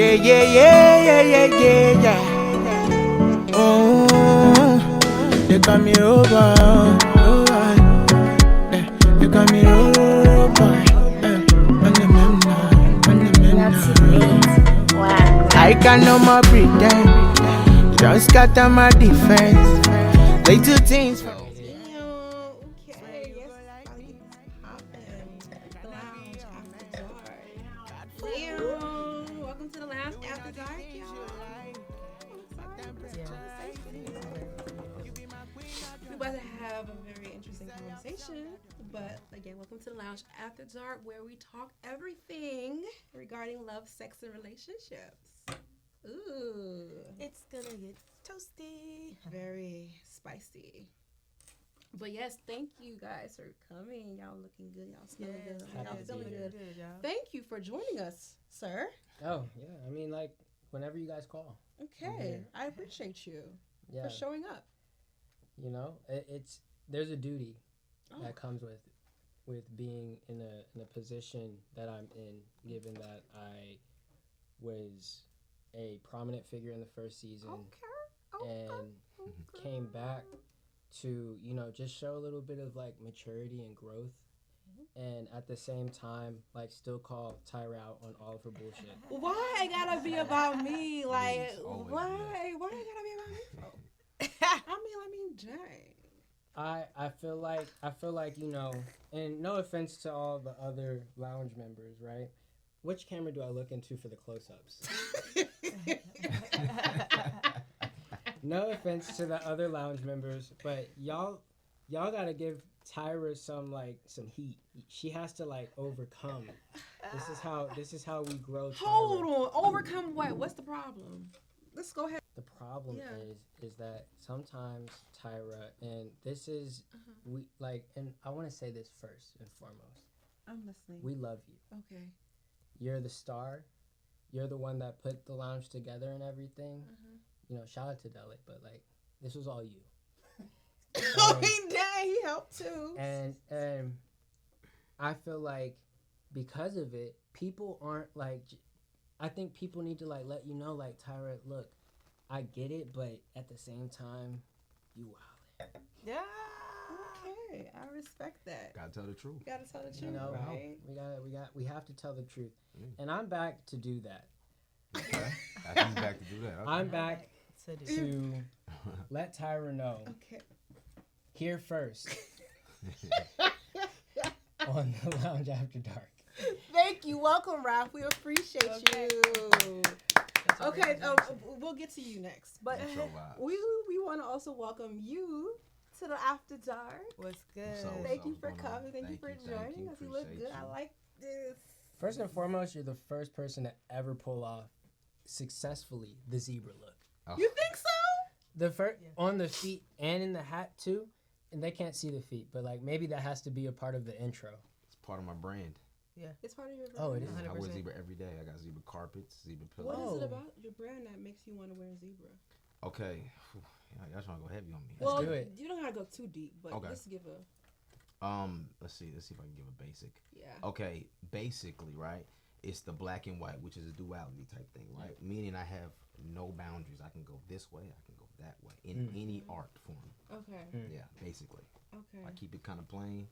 Yeah. They call me Robo. They call me Robo. I can no more pretend. Just scatter my defense. Little things. Welcome to the lounge after dark, y'all. We're about to have a very interesting conversation, but again, welcome to the lounge after dark, where we talk everything regarding love, sex, and relationships. Ooh, it's gonna get toasty, very spicy. But yes, thank you guys for coming. Y'all looking good. Y'all smelling good. Y'all feeling good. Thank you for joining us, sir. Oh, yeah. I mean, like, whenever you guys call. Okay. I appreciate you for showing up. You know, there's a duty that comes with being in a position that I'm in, given that I was a prominent figure in the first season and came back to, you know, just show a little bit of like maturity and growth, and at the same time, like, still call Tyra out on all of her bullshit. Why it gotta be about me? Like, why it gotta be about me? I mean, dang. I feel like, you know, and no offense to all the other lounge members, right? Which camera do I look into for the close-ups? No offense to the other lounge members, but y'all gotta give Tyra some heat. She has to like overcome. This is how we grow. Tyra. Hold on, overcome what? What's the problem? Let's go ahead. The problem is that sometimes Tyra, and this is we like, and I want to say this first and foremost. I'm listening. We love you. Okay. You're the star. You're the one that put the lounge together and everything. You know, shout out to Delic, but like, this was all you. He helped too. And I feel like because of it, people aren't like. I think people need to like let you know, like, Tyra, look, I get it, but at the same time, you wild. Yeah. Okay, I respect that. Gotta tell the truth. Gotta tell the truth, You know, right? We have to tell the truth, and I'm back to do that. Okay. He's back to do that. Okay. I'm back to let Tyra know. Okay. Here first on the Lounge After Dark. Thank you. Welcome, Ralph. We appreciate you. Okay, we'll get to you next. But we want to also welcome you to the After Dark. What's good? Thank you for coming. Thank you for joining us. You look good. I like this. First and foremost, you're the first person to ever pull off successfully the zebra look. Oh. You think so? The first on the feet and in the hat too, and they can't see the feet, but like maybe that has to be a part of the intro. It's part of my brand. Yeah, it's part of your brand. Oh, it is. 100%. I wear zebra every day. I got zebra carpets, zebra pillows. What is it about your brand that makes you want to wear zebra? Okay, y'all trying to go heavy on me. Let's do it. You don't gotta go too deep, but just give a. Let's see if I can give a basic. Yeah. Okay, basically, right? It's the black and white, which is a duality type thing, right? Meaning I have no boundaries. I can go this way, I can go that way in any art form. Okay. Yeah, basically. Okay. I keep it kind of plain.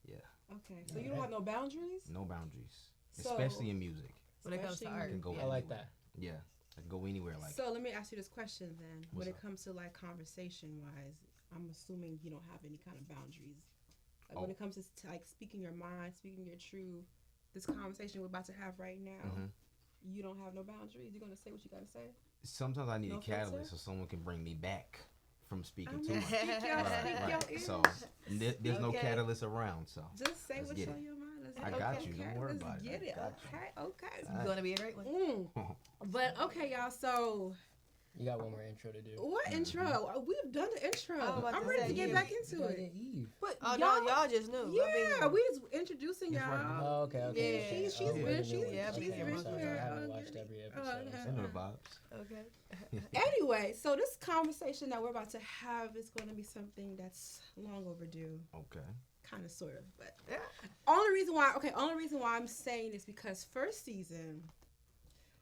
Yeah. Okay, so you don't have no boundaries? No boundaries, especially in music. When it comes to art, I like that. Yeah, I can go anywhere. Like. So let me ask you this question then. When it comes to like conversation wise, I'm assuming you don't have any kind of boundaries. Like when it comes to like speaking your mind, speaking your truth, this conversation we're about to have right now, you don't have no boundaries. You're gonna say what you gotta say. Sometimes I need a catalyst so someone can bring me back from speaking too much. Speak so there's no catalyst around. So just say what's on your mind. I got you. Don't worry about it. Get it. Okay. You're gonna be a great one. But okay, y'all. So. You got one more intro to do. What intro? We've done the intro. I'm ready to get back into it. But y'all just knew. Yeah, we just introducing y'all. Oh, okay. Yeah, she's been here. I haven't watched every episode. I know the vibes. Okay. Anyway, so this conversation that we're about to have is going to be something that's long overdue. Okay. Kind of, sort of, but only reason why I'm saying this because first season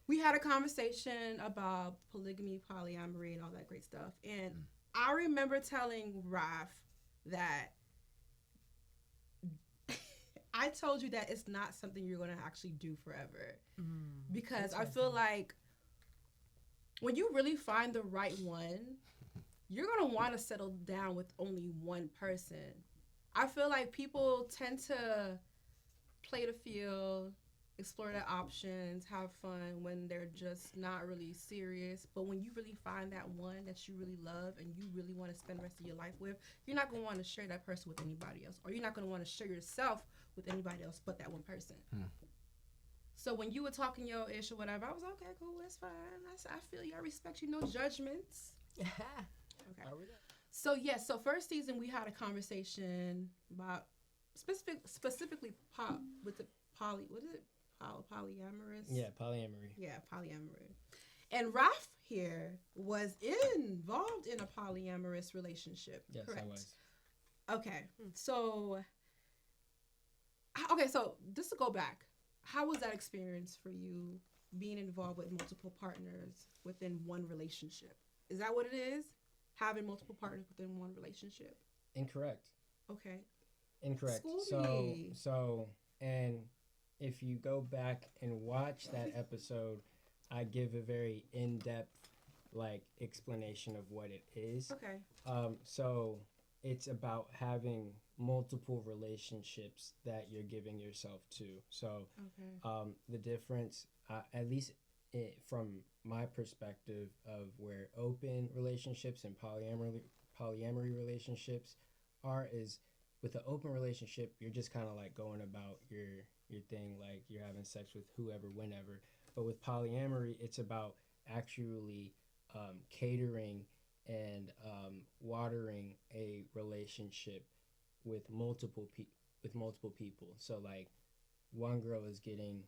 we had a conversation about polygamy, polyamory, and all that great stuff. And I remember telling Raf that I told you that it's not something you're going to actually do forever. Because I feel like when you really find the right one, you're going to want to settle down with only one person. I feel like people tend to play the field, explore their options, have fun when they're just not really serious. But when you really find that one that you really love and you really want to spend the rest of your life with, you're not going to want to share that person with anybody else. Or you're not going to want to share yourself with anybody else but that one person. So when you were talking your ish or whatever, I was like, okay, cool, that's fine. I feel you. I respect you. No judgments. Okay. So so first season we had a conversation about specifically polyamorous. Yeah, polyamory. Yeah, polyamory. And Raf here was involved in a polyamorous relationship. Yes, correct? I was. Okay, so just to go back, how was that experience for you being involved with multiple partners within one relationship? Is that what it is? Having multiple partners within one relationship? Incorrect. Okay. Incorrect. School me. And if you go back and watch that episode, I give a very in-depth explanation of what it is. Okay. So it's about having multiple relationships that you're giving yourself to. So the difference, at least from my perspective of where open relationships and polyamory relationships are, is with an open relationship, you're just kind of going about your thing, you're having sex with whoever, whenever. But with polyamory, it's about actually catering and watering a relationship with multiple people. So one girl is getting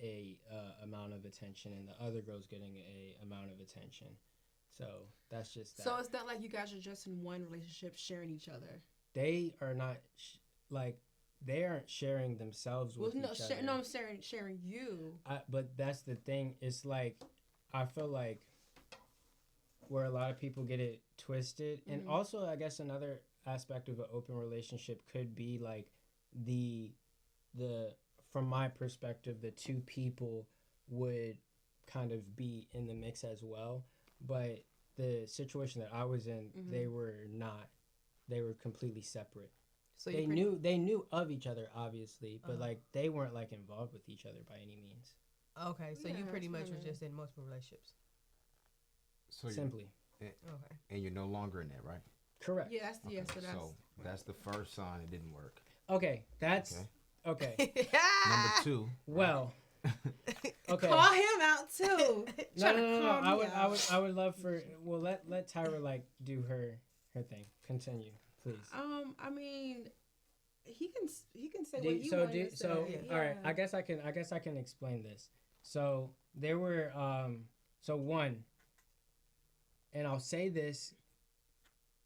a amount of attention and the other girl's getting a amount of attention. So that's just that. So it's not like you guys are just in one relationship sharing each other. They are not they aren't sharing themselves with each other. No, I'm sharing you. But that's the thing. It's I feel like where a lot of people get it twisted, and also I guess another aspect of an open relationship could be the from my perspective, the two people would kind of be in the mix as well. But the situation that I was in, they were not. They were completely separate. So they knew of each other, obviously, but they weren't involved with each other by any means. Okay, so you pretty much were just in multiple relationships. So simply. And you're no longer in that, right? Correct. Yeah, so that's the first sign it didn't work. Okay, that's okay. Number 2. Well, okay. Call him out too. No. I would love for let Tyra do her thing. Continue, please. I mean, he can say what he wanted to say. All right. I guess I can explain this. So there were one, and I'll say this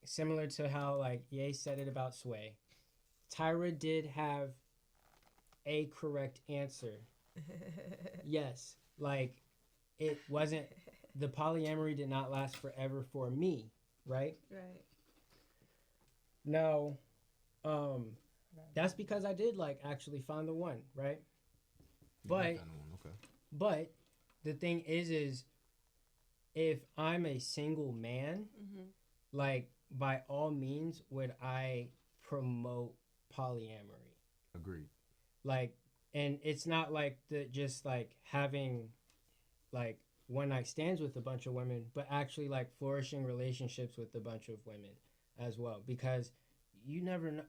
similar to how Ye said it about Sway. Tyra did have a correct answer. Yes, it wasn't. The polyamory did not last forever for me, right? Right. Now, that's because I did actually find the one, right? But the thing is if I'm a single man, by all means, would I promote polyamory? Agreed. And it's not having one night stands with a bunch of women, but actually flourishing relationships with a bunch of women as well, because you never know,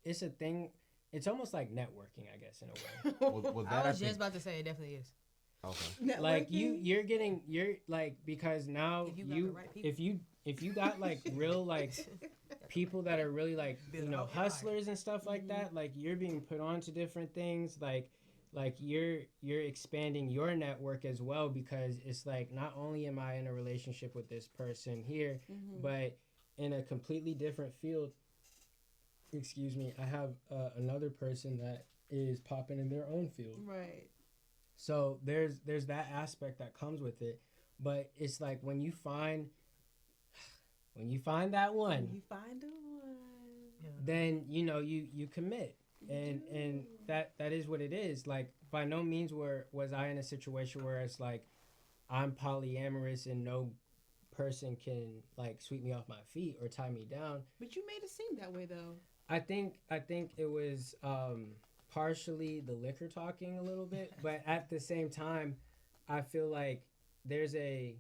it's a thing. It's almost like networking, I guess, in a way. well, I was just about to say it definitely is. Okay. You're because now if you got real people that are really hustlers and stuff like that, you're being put on to different things, you're expanding your network as well, because it's not only am I in a relationship with this person here, but in a completely different field, I have another person that is popping in their own field. Right. So there's that aspect that comes with it, but it's like when you find that one, You find the one. then you commit, and that is what it is. Like, by no means was I in a situation where it's like I'm polyamorous and no person can like sweep me off my feet or tie me down. But you made it seem that way though. I think it was partially the liquor talking a little bit, but at the same time, I feel like there's a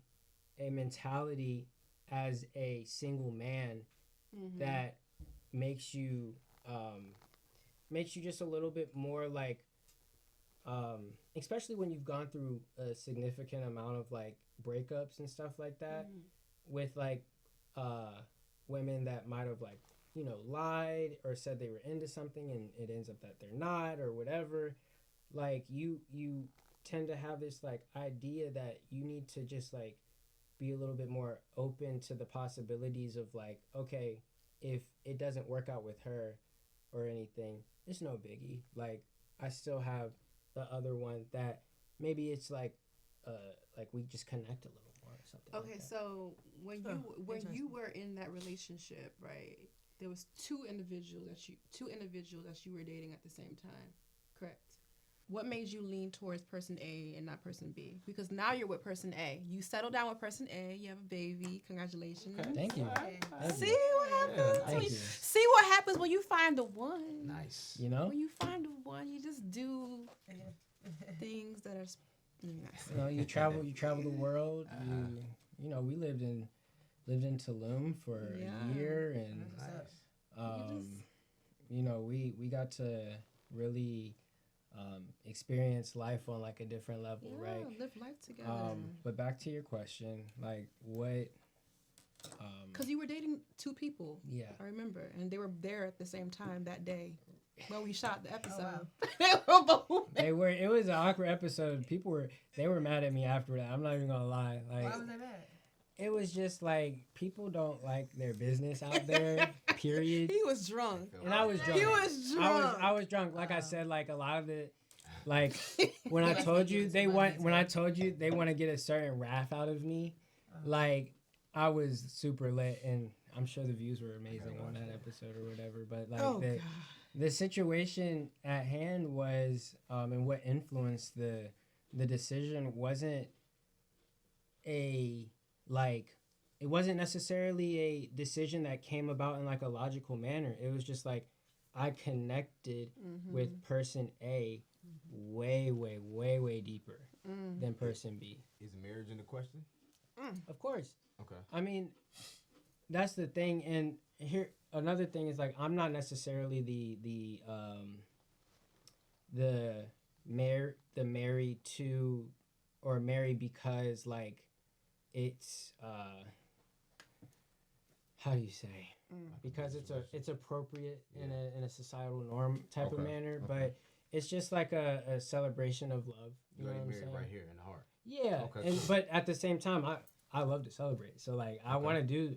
mentality as a single man that makes you just a little bit more like, especially when you've gone through a significant amount of like breakups and stuff like that, with like women that might have like lied or said they were into something and it ends up that they're not or whatever. Like you tend to have this like idea that you need to just like be a little bit more open to the possibilities of like, okay, if it doesn't work out with her or anything, it's no biggie. Like I still have the other one that maybe it's like we just connect a little more or something. Okay, like that. so when you were in that relationship, right? There was two individuals that you were dating at the same time, correct? What made you lean towards person A and not person B? Because now you're with person A. You settle down with person A. You have a baby. Congratulations. Okay. Thank you. See what happens? Thank you. See what happens when you find the one. Nice. When you find the one, you just do things that are. You travel the world. We lived in Tulum for a year, and we got to really experience life on like a different level, right? Live life together. But back to your question, like what? Because you were dating two people. Yeah, I remember, and they were there at the same time that day. Well, we shot the episode. They were. It was an awkward episode. They were mad at me after that. I'm not even gonna lie. Like, why was they mad? It was just like people don't like their business out there. Period. He was drunk, and I was drunk. He was drunk. I was drunk. Like I said, like a lot of the, like when I told you they want to get a certain wrath out of me, like I was super lit, and I'm sure the views were amazing on that episode or whatever. But like the situation at hand was, and what influenced the decision wasn't it wasn't necessarily a decision that came about in like a logical manner. It was just like I connected with person A way, way, way, way deeper than person B. Is marriage in the question? Of course. Okay. I mean, that's the thing. And here another thing is like I'm not necessarily the married to or married because like it's how do you say? Because it's appropriate in a societal norm type of manner, but it's just like a celebration of love. You know what I'm saying? Right here in the heart. Yeah, Okay, cool. But at the same time, I love to celebrate. So like I want to do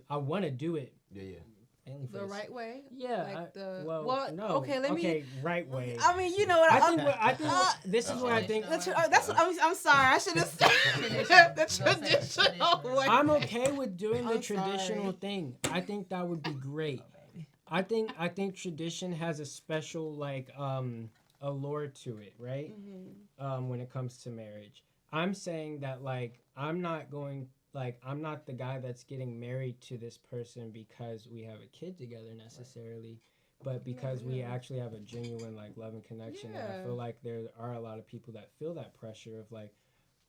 it. Yeah. Mainly for the right way. Yeah. No. Okay, right way. I mean, you know what I think this is what I think. That's what I'm sorry. I should have said the traditional way. I'm okay with doing the traditional thing. I think that would be great. I think tradition has a special like allure to it, right? When it comes to marriage, I'm saying that like I'm not the guy that's getting married to this person because we have a kid together necessarily, but because we actually have a genuine like love and connection. And I feel like there are a lot of people that feel that pressure of like,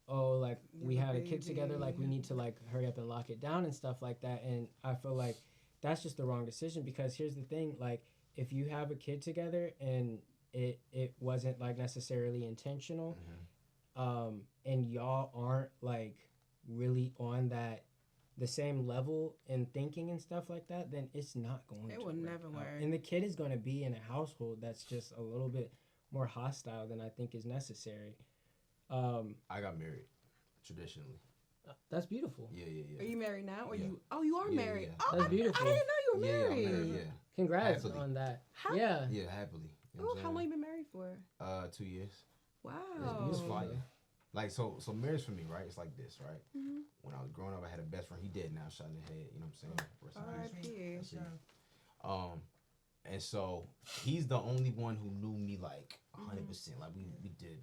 oh, like we had a kid together, like we need to like hurry up and lock it down and stuff like that. And I feel like that's just the wrong decision, because here's the thing, like if you have a kid together and it wasn't like necessarily intentional, and y'all aren't like really on the same level in thinking and stuff like that, then it's not going to work. It will never work. And the kid is going to be in a household that's just a little bit more hostile than I think is necessary. I got married traditionally. That's beautiful. Yeah. Are you married now? Or you? Oh, you are married. Yeah. Oh, that's beautiful. I didn't know you were married. I'm married. Yeah. Congrats happily. on that. Yeah, happily. You know how long you been married for? 2 years. Wow. It's fire. Like so marriage for me, right? It's like this, right? When I was growing up, I had a best friend. He dead now, shot in the head. You know what I'm saying? Rest in peace. R.I.P. And so he's the only one who knew me like 100%. Like we did.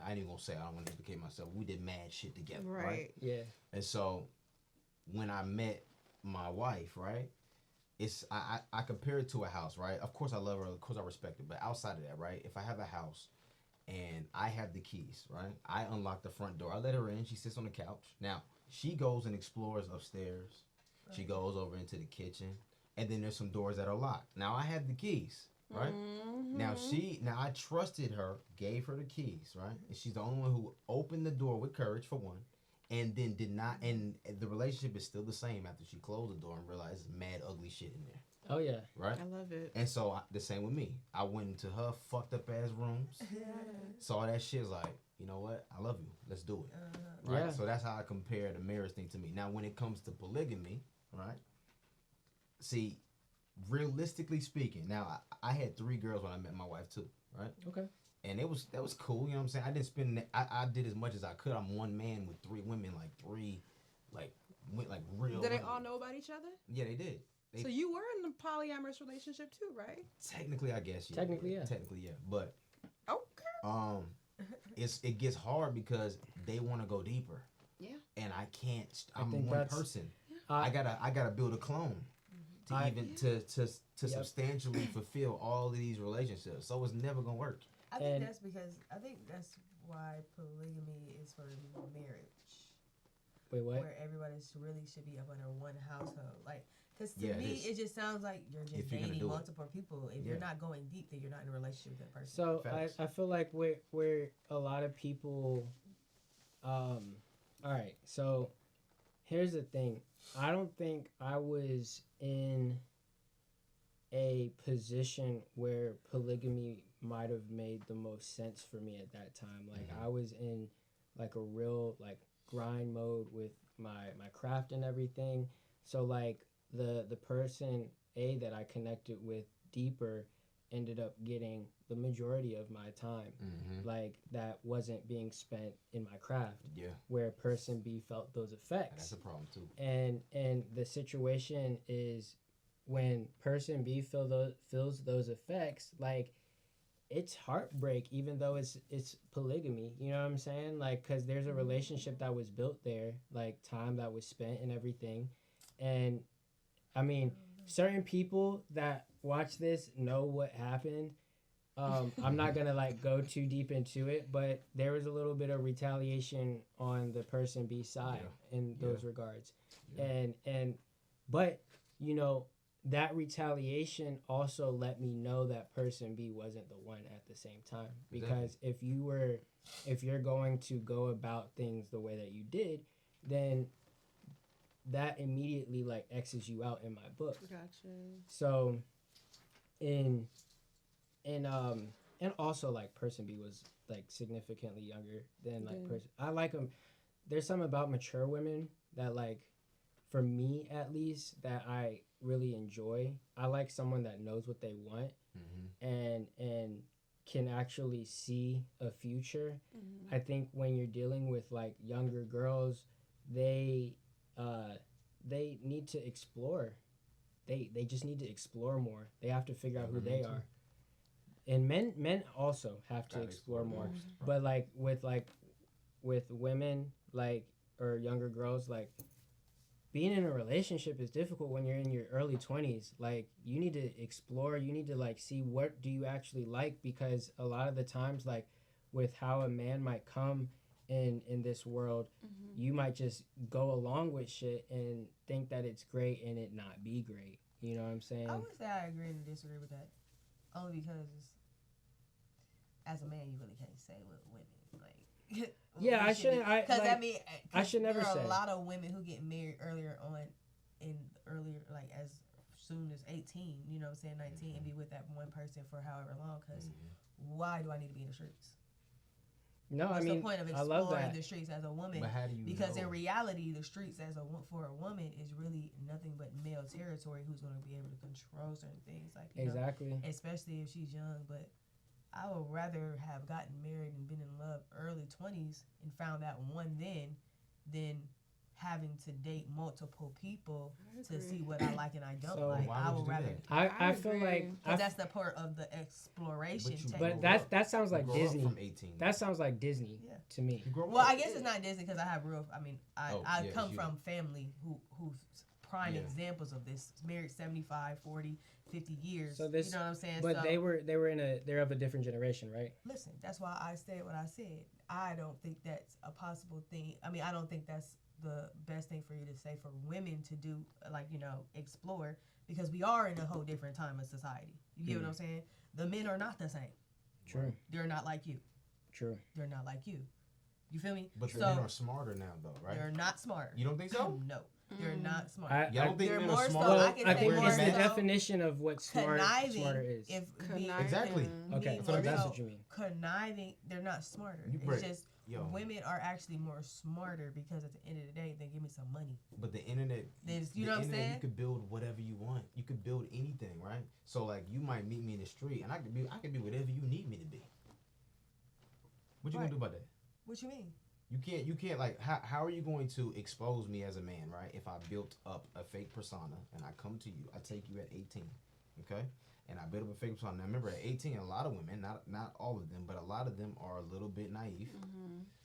I ain't even gonna say I don't want to implicate myself. We did mad shit together, right? Yeah. And so when I met my wife, right? It's I compare it to a house, right? Of course I love her, of course I respect her, but outside of that, right? If I have a house and I have the keys, right? I unlock the front door. I let her in. She sits on the couch. Now she goes and explores upstairs. She goes over into the kitchen, and then there's some doors that are locked. Now I have the keys, right? Now I trusted her, gave her the keys, right? And she's the only one who opened the door with courage for one, and then did not. And the relationship is still the same after she closed the door and realized there's mad ugly shit in there. Oh yeah. Right. I love it. And so the same with me. I went into her fucked up ass rooms, saw that shit. Like, you know what? I love you. Let's do it. Right. Yeah. So that's how I compare the marriage thing to me. Now, when it comes to polygamy, right? See, realistically speaking, now I had 3 girls when I met my wife too, right? Okay. And that was cool. You know what I'm saying? I didn't spend. I did as much as I could. I'm one man with 3 women, like 3, like real. Did they women. all know about each other? Yeah, they did. So you were in a polyamorous relationship too, right? Technically, I guess. Yeah. Technically, yeah. Technically, yeah. But okay. it gets hard because they want to go deeper. Yeah. And I can't. I I'm think one that's- person. I gotta build a clone to substantially fulfill all of these relationships. So it's never gonna work. I think And- that's why polygamy is for marriage, Wait, what? where everybody really should be up under one household. Like, because to Yeah, it me, is. it just sounds like you're just If you're gonna dating do it. multiple people. If you're Yeah. not going deep, then you're not in a relationship with that person. So Facts. I feel like where a lot of people, all right. So here's the thing. I don't think I was in a position where polygamy might have made the most sense for me at that time. Like I was in like a real like grind mode with my craft and everything. So like the person that I connected with deeper ended up getting the majority of my time. Like that wasn't being spent in my craft. Yeah. Where person B felt those effects. That's a problem too. And the situation is when person B feels those effects, like it's heartbreak, even though it's polygamy. You know what I'm saying? Like, cause there's a relationship that was built there, like time that was spent and everything. And I mean, certain people that watch this know what happened. I'm not gonna like go too deep into it, but there was a little bit of retaliation on the person B side in those regards. Yeah. But you know, that retaliation also let me know that person B wasn't the one at the same time. Because if you're going to go about things the way that you did, then that immediately like X's you out in my book. Gotcha. So and also like person B was like significantly younger than like person. I like them. There's something about mature women that like, for me at least, that I really enjoy. I like someone that knows what they want and can actually see a future. I think when you're dealing with like younger girls, they need to explore. They just need to explore more. They have to figure out who they are. And men also have to explore more. But like with women like or younger girls, like being in a relationship is difficult when you're in your early 20s. Like you need to explore, you need to like see what do you actually like, because a lot of the times like with how a man might come in this world, you might just go along with shit and think that it's great and it not be great. You know what I'm saying? I would say I agree and disagree with that, only because as a man you really can't say with women like. Yeah, I shouldn't. Because like, I mean, I should never say. There are a lot of women who get married earlier like as soon as 18. You know what I'm saying, 19, and be with that one person for however long. Because why do I need to be in the streets? No, What's I mean, the point of I love exploring that. the streets as a woman? But how do you because know? in reality, the streets for a woman is really nothing but male territory. Who's going to be able to control certain things, like Exactly. know, especially if she's young. But I would rather have gotten married and been in love early 20s and found that one then having to date multiple people to see what I like and I don't So like. why I would would you do rather. that? I feel agree. like Because that's the part of the exploration. But you technically. but that sounds like You grow up Disney. from 18. That sounds like Disney Yeah. to me. You grow Well, up. I guess it's not Disney because I have real. I mean, I Yeah, come you- from family who's prime Yeah. examples of this. Married 75, 40, 50 years. So this, you know what I'm saying? but so, they're of a different generation, right? listen. That's why I said what I said. I don't think that's a possible thing. I mean, I don't think that's the best thing for you to say for women to do, like, explore, because we are in a whole different time of society. You get what I'm saying? The men are not the same. True. They're not like you. True. They're not like you. You feel me? But the So, men are smarter now, though, right? they're not smart. You don't think so? No, they're not smart. Y'all don't think They're men more are so- smarter? I can I say think more it's the so definition of what conniving. smarter is. If Conniving. Exactly. Okay, me so more that's so what you mean. Conniving, they're not smarter. You It's break- just Yo, women are actually more smarter because at the end of the day, they give me some money. but the internet, There's- the you know what I'm internet, saying? you could build whatever you want. You could build anything, right? So like, you might meet me in the street, and I could be whatever you need me to be. What you Right. gonna do about that? What you mean? You can't like how are you going to expose me as a man, right? If I built up a fake persona and I come to you, I take you at 18, okay? And I build up a fake persona. Now remember, at 18, a lot of women, not all of them, but a lot of them are a little bit naive.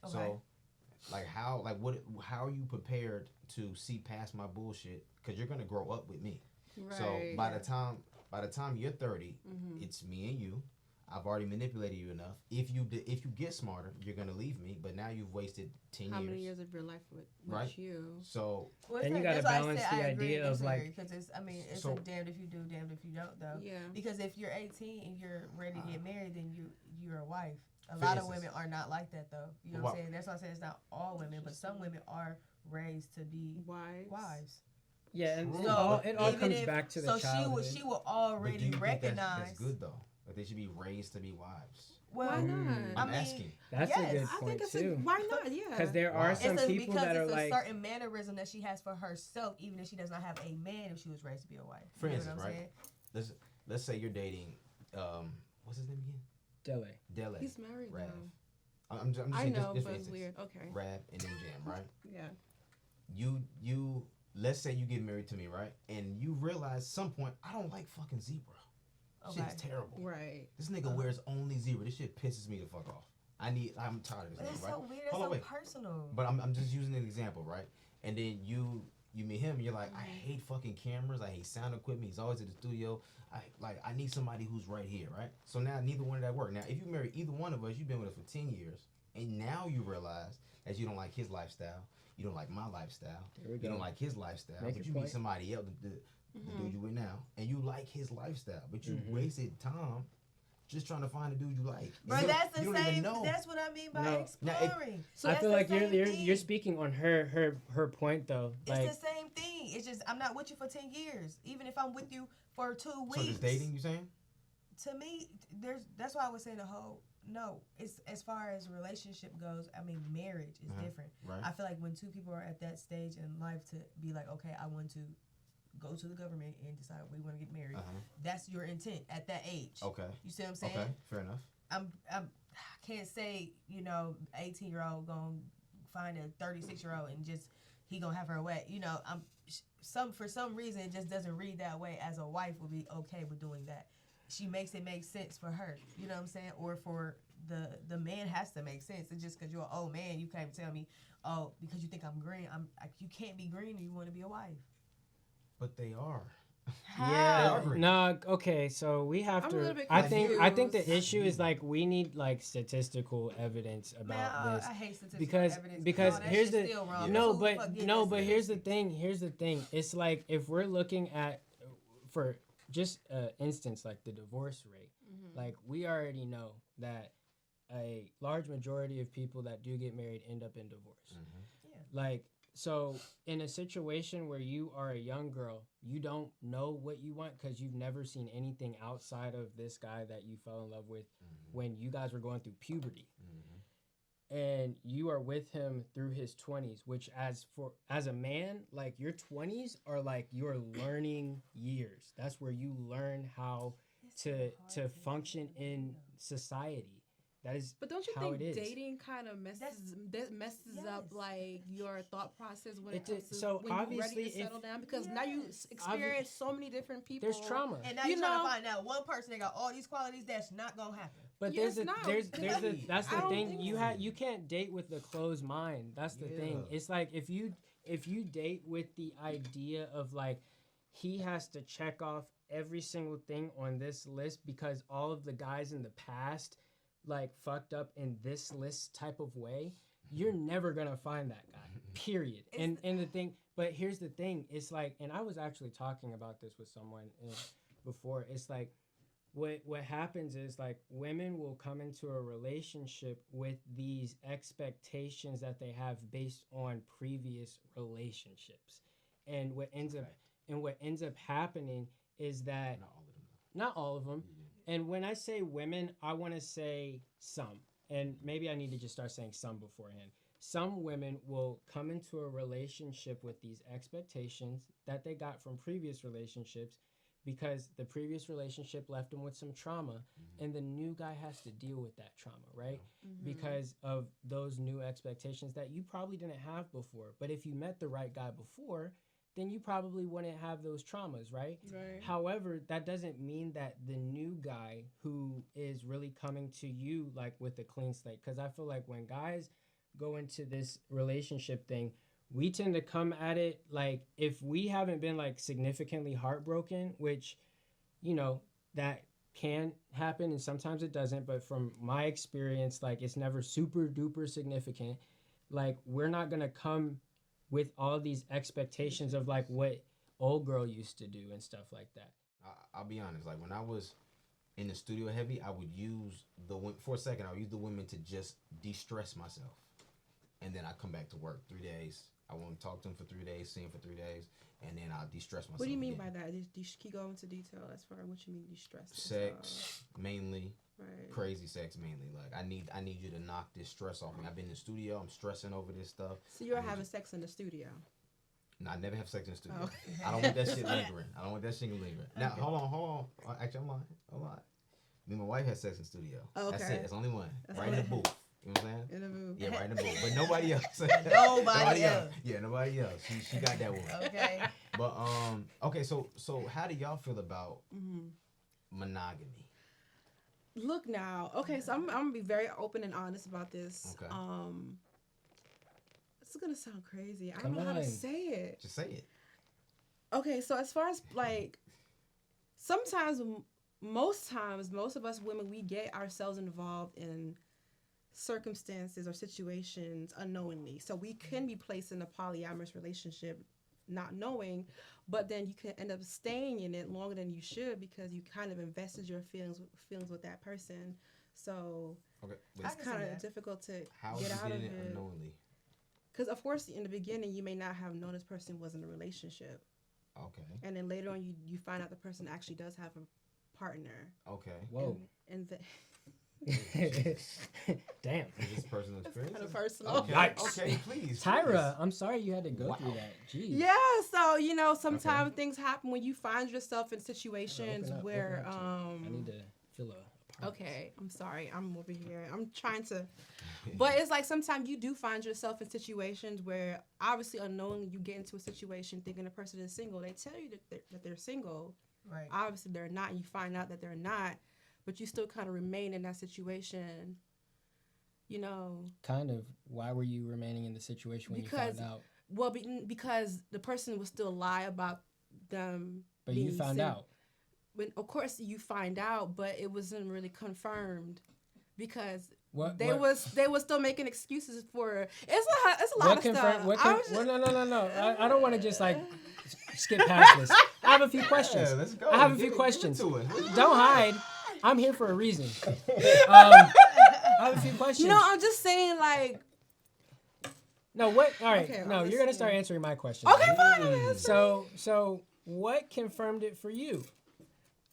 Okay. So, like how are you prepared to see past my bullshit? Because you're gonna grow up with me. Right. So by the time you're 30, it's me and you. I've already manipulated you enough. If you get smarter, you're gonna leave me. But now you've wasted 10 How years. many years of your life with Right. you? So Well, And you gotta that's why I balance said the I agree idea and of, like- disagree, because it's So- a damned if you do, damned if you don't, though. Yeah. Because if you're 18 and you're ready to get married, then you're a wife. A For lot of instance. women are not like that, though. You know what I'm saying? That's why I said it's not all women, but some women are raised to be Wives. wives. Yeah, and So, it all even comes if- back to the so childhood. she will but do already you think recognize. that's good though? That they should be raised to be wives. Well, Why not? I I'm mean, asking. That's yes. a good I point think it's too. why not? Yeah. Because there Why? are some it's people because that are it's a like, certain mannerism that she has for herself, even if she does not have a man. If she was raised to be a wife, For you know instance, what I'm right? saying? Let's say you're dating, what's his name again? Dele. Dele. He's married Rav. now. I'm just I saying, know, just but for it's instance, weird. Okay. Rav and then Jam, right? Yeah. You let's say you get married to me, right? And you realize some point I don't like fucking zebra. Okay. Shit's terrible. Right. This nigga wears only zebra. This shit pisses me the fuck off. I'm tired of this But that's nigga, right? so weird. That's Hold on, so wait. personal. But I'm just using an example, right? And then you meet him, and you're like, I hate fucking cameras. I hate sound equipment. He's always at the studio. I need somebody who's right here, right? So now neither one of that work. Now if you marry either one of us, you've been with us for 10 years, and now you realize that you don't like his lifestyle. You don't like my lifestyle. There we You go. don't like his lifestyle. Make but your you point. meet somebody else, the dude you with now, and you like his lifestyle, but you wasted time just trying to find a dude you like. Bro, You that's the don't even same. know. That's what I mean by No. exploring. So I that's feel the like same you're thing. speaking on her point though. It's Like, the same thing. It's just I'm not with you for 10 years. Even if I'm with you for 2 So weeks. just dating, you saying? To me, that's why I was saying the whole. No, it's as far as relationship goes. I mean, marriage is different. Right. I feel like when two people are at that stage in life to be like, okay, I want to go to the government and decide we want to get married. That's your intent at that age. Okay. You see what I'm saying? Okay. Fair enough. I can't say 18-year-old gonna find a 36-year-old and just he gonna have her wet. For some reason it just doesn't read that way. As a wife would be okay with doing that. She makes it make sense for her. You know what I'm saying? Or for the man has to make sense. It's just because you're an old man, you can't tell me, oh, because you think I'm green. You can't be green and you want to be a wife. But they are. yeah, How? no, okay, so we have I'm a to. little bit I think the confused. issue is like we need like statistical evidence about Man, this. I hate statistical because evidence. because No, that here's shit's the still wrong. no Who but fuck get no that but here's the statistics? thing it's like if we're looking at for just instance like the divorce rate, like we already know that a large majority of people that do get married end up in divorce. Yeah. Like, so in a situation where you are a young girl, you don't know what you want because you've never seen anything outside of this guy that you fell in love with when you guys were going through puberty. And you are with him through his 20s, which as a man, like your 20s are like your learning years. That's where you learn how to function in society. That is But don't you how think it is. dating kind of messes up Yes. like your thought process when It it comes did- to so when you're ready obviously to settle if- down? Because now you experience so many different people. There's trauma. And now You you're trying know- to find that one person that got all these qualities. That's not gonna happen. But Yeah, there's it's a not. there's a that's I the don't thing. think You so. you can't date with a closed mind. That's the thing. Yeah. It's like if you date with the idea of like he has to check off every single thing on this list because all of the guys in the past like fucked up in this list type of way, you're never gonna find that guy. Period. And the thing, but here's the thing. It's like, and I was actually talking about this with someone before. It's like. What happens is like women will come into a relationship with these expectations that they have based on previous relationships, and what ends up happening is that not all of them. And when I say women, I want to say some, and maybe I need to just start saying some beforehand. Some women will come into a relationship with these expectations that they got from previous relationships, because the previous relationship left them with some trauma, and the new guy has to deal with that trauma, right? Because of those new expectations that you probably didn't have before. But if you met the right guy before, then you probably wouldn't have those traumas, right? Right. However, that doesn't mean that the new guy who is really coming to you like with a clean slate, because I feel like when guys go into this relationship thing, we tend to come at it like if we haven't been like significantly heartbroken, which, you know, that can happen and sometimes it doesn't. But from my experience, like it's never super duper significant. Like we're not going to come with all these expectations of like what old girl used to do and stuff like that. I'll be honest. Like when I was in the studio heavy, I would use for a second. I would use the women to just de-stress myself, and then I come back to work 3 days. I won't talk to him for 3 days, see him for 3 days, and then I'll de-stress myself. What do you mean again. by that? Can you go into detail as far as what you mean de-stress? Sex, mainly. Right. Crazy sex, mainly. Like I need you to knock this stress off me. I've been in the studio. I'm stressing over this stuff. So you're having sex in the studio? No, I never have sex in the studio. Oh. I don't want that shit lingering. Now, hold on. Actually, I'm lying. Me and my wife had sex in the studio. Oh, That's okay. it. That's only one. That's right in the booth. You know what I'm saying? In the booth. Yeah, right in the booth. But nobody else. Nobody else. Yeah, nobody else. She got that one. Okay. But okay. So how do y'all feel about monogamy? Look now. Okay, so I'm gonna be very open and honest about this. Okay. This is gonna sound crazy. I Come don't know how to on. say it. Just say it. Okay, so as far as like, sometimes, most of us women, we get ourselves involved in circumstances or situations unknowingly. So we can be placed in a polyamorous relationship not knowing, but then you can end up staying in it longer than you should because you kind of invested your feelings with that person. So Okay. it's kind of difficult to How get you out of getting it it. unknowingly? Because of course, in the beginning, you may not have known this person was in a relationship. Okay. And then later on, you find out the person actually does have a partner. Okay. Whoa. And Damn. Is this personal experience? kind of personal. Okay. Yikes. Okay, please. Tyra, I'm sorry you had to go through that. Jeez. Yeah, so sometimes things happen when you find yourself in situations Open up where to it. I need to fill a. Okay, I'm sorry. I'm over here. I'm trying to, but it's like sometimes you do find yourself in situations where obviously unknowingly you get into a situation thinking the person is single. They tell you that they're single. Right. Obviously they're not. And you find out that they're not, but you still kind of remain in that situation. You know. Kind of. Why were you remaining in the situation when you found out? Well, because the person would still lie about them. But you found out. When of course you find out, but it wasn't really confirmed because What they was still making excuses for it's a lot of stuff. No. I don't want to just like skip past this. I have a few questions. Yeah, let's go. I have a few Give it questions. to us. Don't hide. I'm here for a reason. I have a few questions. No, I'm just saying like. No, what? All right. Okay, no, I'm you're gonna listening. start answering my questions. Okay, fine. So what confirmed it for you?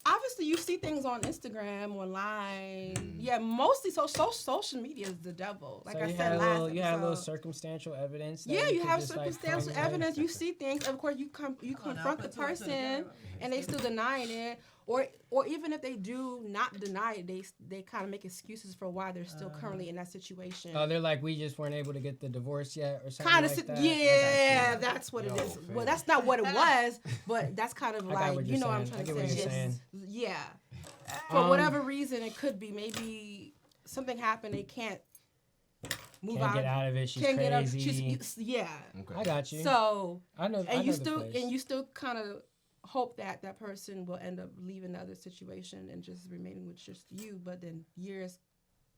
Obviously, you see things on Instagram, online. Yeah, mostly social media is the devil. Like So I you said had last you had a little episode. circumstantial evidence. That Yeah, you could have just, like, circumstantial find, like- evidence. You see things. Of course, you confront the person, and they still denying it. or even if they do not deny it, they kind of make excuses for why they're still currently in that situation. Oh, they're like, we just weren't able to get the divorce yet, or something Kind of, like that. yeah, that's what it is. fair. Well, that's not what it was, but that's kind of I got what like, you're you know what I'm saying. trying I to get what say. you're saying. Yeah. For whatever reason, it could be maybe something happened. They can't move Can't out. get out of it. She's Can't get up. crazy. Yeah. Okay. I got you. So I know. I and know you the still place. and you still kind of hope that that person will end up leaving the other situation and just remaining with just you. But then years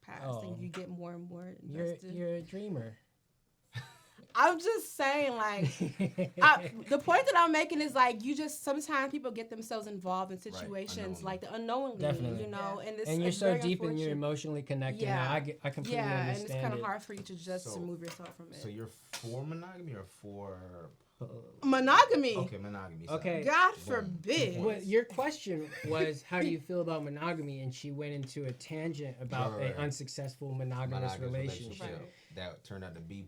pass and you get more and more invested. You're a dreamer. I'm just saying, like, the point that I'm making is like you just sometimes people get themselves involved in situations unknowingly. like the unknowingly, Definitely. you know, and And you're it's so very deep and you're unfortunate. emotionally connected. Yeah. Now. I completely Yeah, and understand it's kind of it. hard for you to just So- remove yourself from it. So you're for monogamy or for? Monogamy. Okay, monogamy. side. Okay. God Boom. forbid. Well, your question was, how do you feel about monogamy? And she went into a tangent about Right. an unsuccessful monogamous relationship. Right. that turned out to be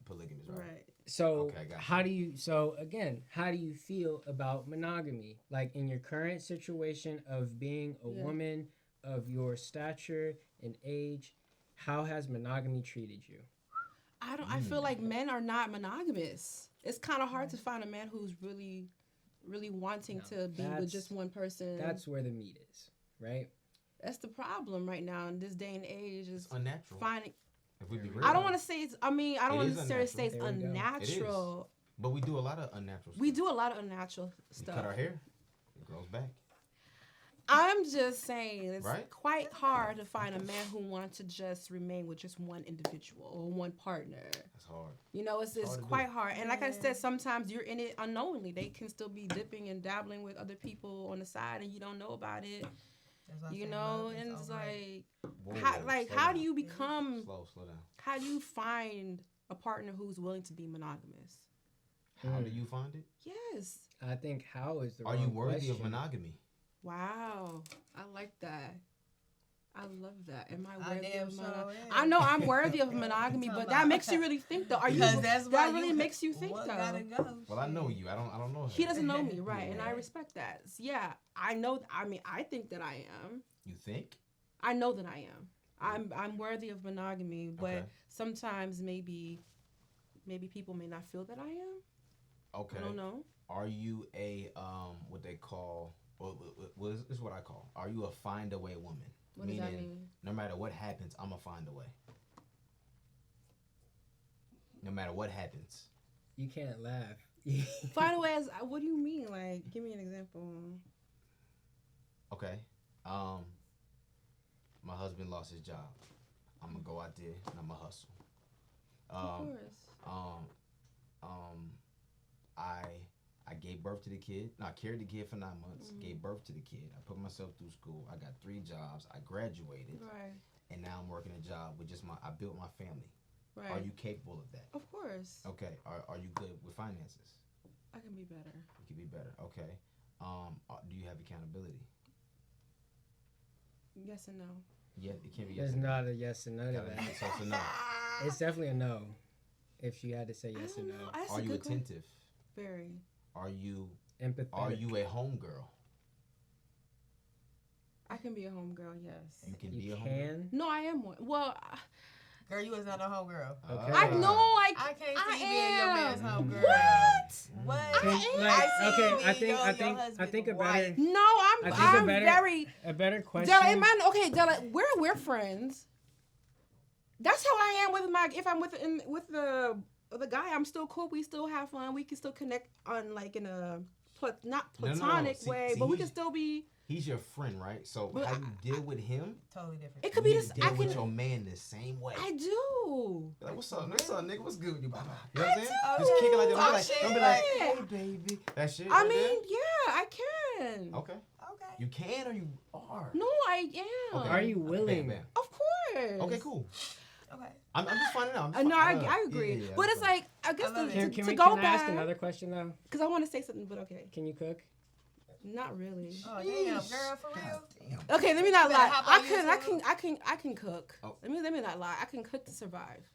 polygamous, right? Right. So Okay, gotcha. how do you? So again, how do you feel about monogamy? Like in your current situation of being a Yeah. woman of your stature and age, how has monogamy treated you? I feel like men are not monogamous. It's kind of hard to find a man who's really, really wanting No, to be with that's- just one person. That's where the meat is, right? That's the problem right now in this day and age is Unnatural. finding. If we be real. I don't want to say it's. I mean, I don't It want is to necessarily say it's unnatural. There we go. It is. unnatural. But we do a lot of unnatural stuff. We do a lot of unnatural We stuff. cut our hair. It grows back. I'm just saying it's Right? quite hard to find a man who wants to just remain with just one individual or one partner. That's hard. You know, it's hard to do. quite hard. And like I said, sometimes you're in it unknowingly. They can still be dipping and dabbling with other people on the side and you don't know about it. That's what I'm You saying, know, love is and it's alright. like Whoa, how whoa, like slow how down. do you become Slow down. how do you find a partner who's willing to be monogamous? How do you find it? Yes. I think how is the Are wrong you worthy of question. monogamy? Wow. I like that. I love that. Am I I worthy damn of sure monogamy? am. I know I'm worthy of monogamy, but that makes you really think though. Are you Because that's why that really you- makes you think what though? gotta go. Well, I know you. I don't know. He her. doesn't know me, right? And I Yeah. respect that. Yeah, I know. I mean, I think that I am. You think? I know that I am. I'm worthy of monogamy, but Okay. sometimes maybe people may not feel that I am. Okay. I don't know. Are you a what they call? Well, this is what I call. Are you a find a way woman? What does that mean? No matter what happens, I'ma find a way. No matter what happens. You can't laugh. Find a way as what do you mean? Like, give me an example. Okay. My husband lost his job. I'm gonna go out there and I'm gonna hustle. Of course. I gave birth to the kid. No, I carried the kid for 9 months. Gave birth to the kid. I put myself through school. I got 3 jobs. I graduated, Right. and now I'm working a job with just I built my family. Right. Are you capable of that? Of course. Okay. Are you good with finances? I can be better. You can be better. Okay. Do you have accountability? Yes and no. Yeah, it can't be. There's yes or no. not a yes and no to Gotta that. be yes or no. It's definitely a no. If you had to say I yes or don't no. know. That's Are a you good question. attentive? Very. Are you Empathetic. a homegirl? I can be a homegirl. Yes. You can be You a homegirl. can. No, I am one. Well, Girl, you was not a homegirl. Okay. I know. Like I can't I see you being your man's am. homegirl. What? What? Can- am. like, I see you okay, I being think your husband's a better wife. No, I think I'm a better- very. a better question. Della, Della, we're friends. That's how I am with if I'm with the guy, I'm still cool. We still have fun. We can still connect on like in a not No. platonic See- way, see, but we he's- can still be. He's your friend, right? So But how you deal with him? Totally different. It could be you this. deal I with your can. man the same way. I do. Like, what's up, nigga? What's good with you? Bye bye. You know what I'm saying? do. Just kick it like that. Talk Like, shit, don't be like, yeah. hey baby. That shit. I right mean, there? yeah, I can. Okay. Okay. You can or you are. No, I am. Okay. Are you willing? Bam, bam. Of course. Okay, cool. Okay. I'm just finding out. No, I agree. Yeah, But it's like I guess I love to, it. to Can go I ask back another question though? because I want to say something, but okay, Can you cook? not really. Oh damn, girl, for real. Damn. Okay, let me not You better lie. hop I on can YouTube. I can cook. Oh. Let me not lie. I can cook to survive.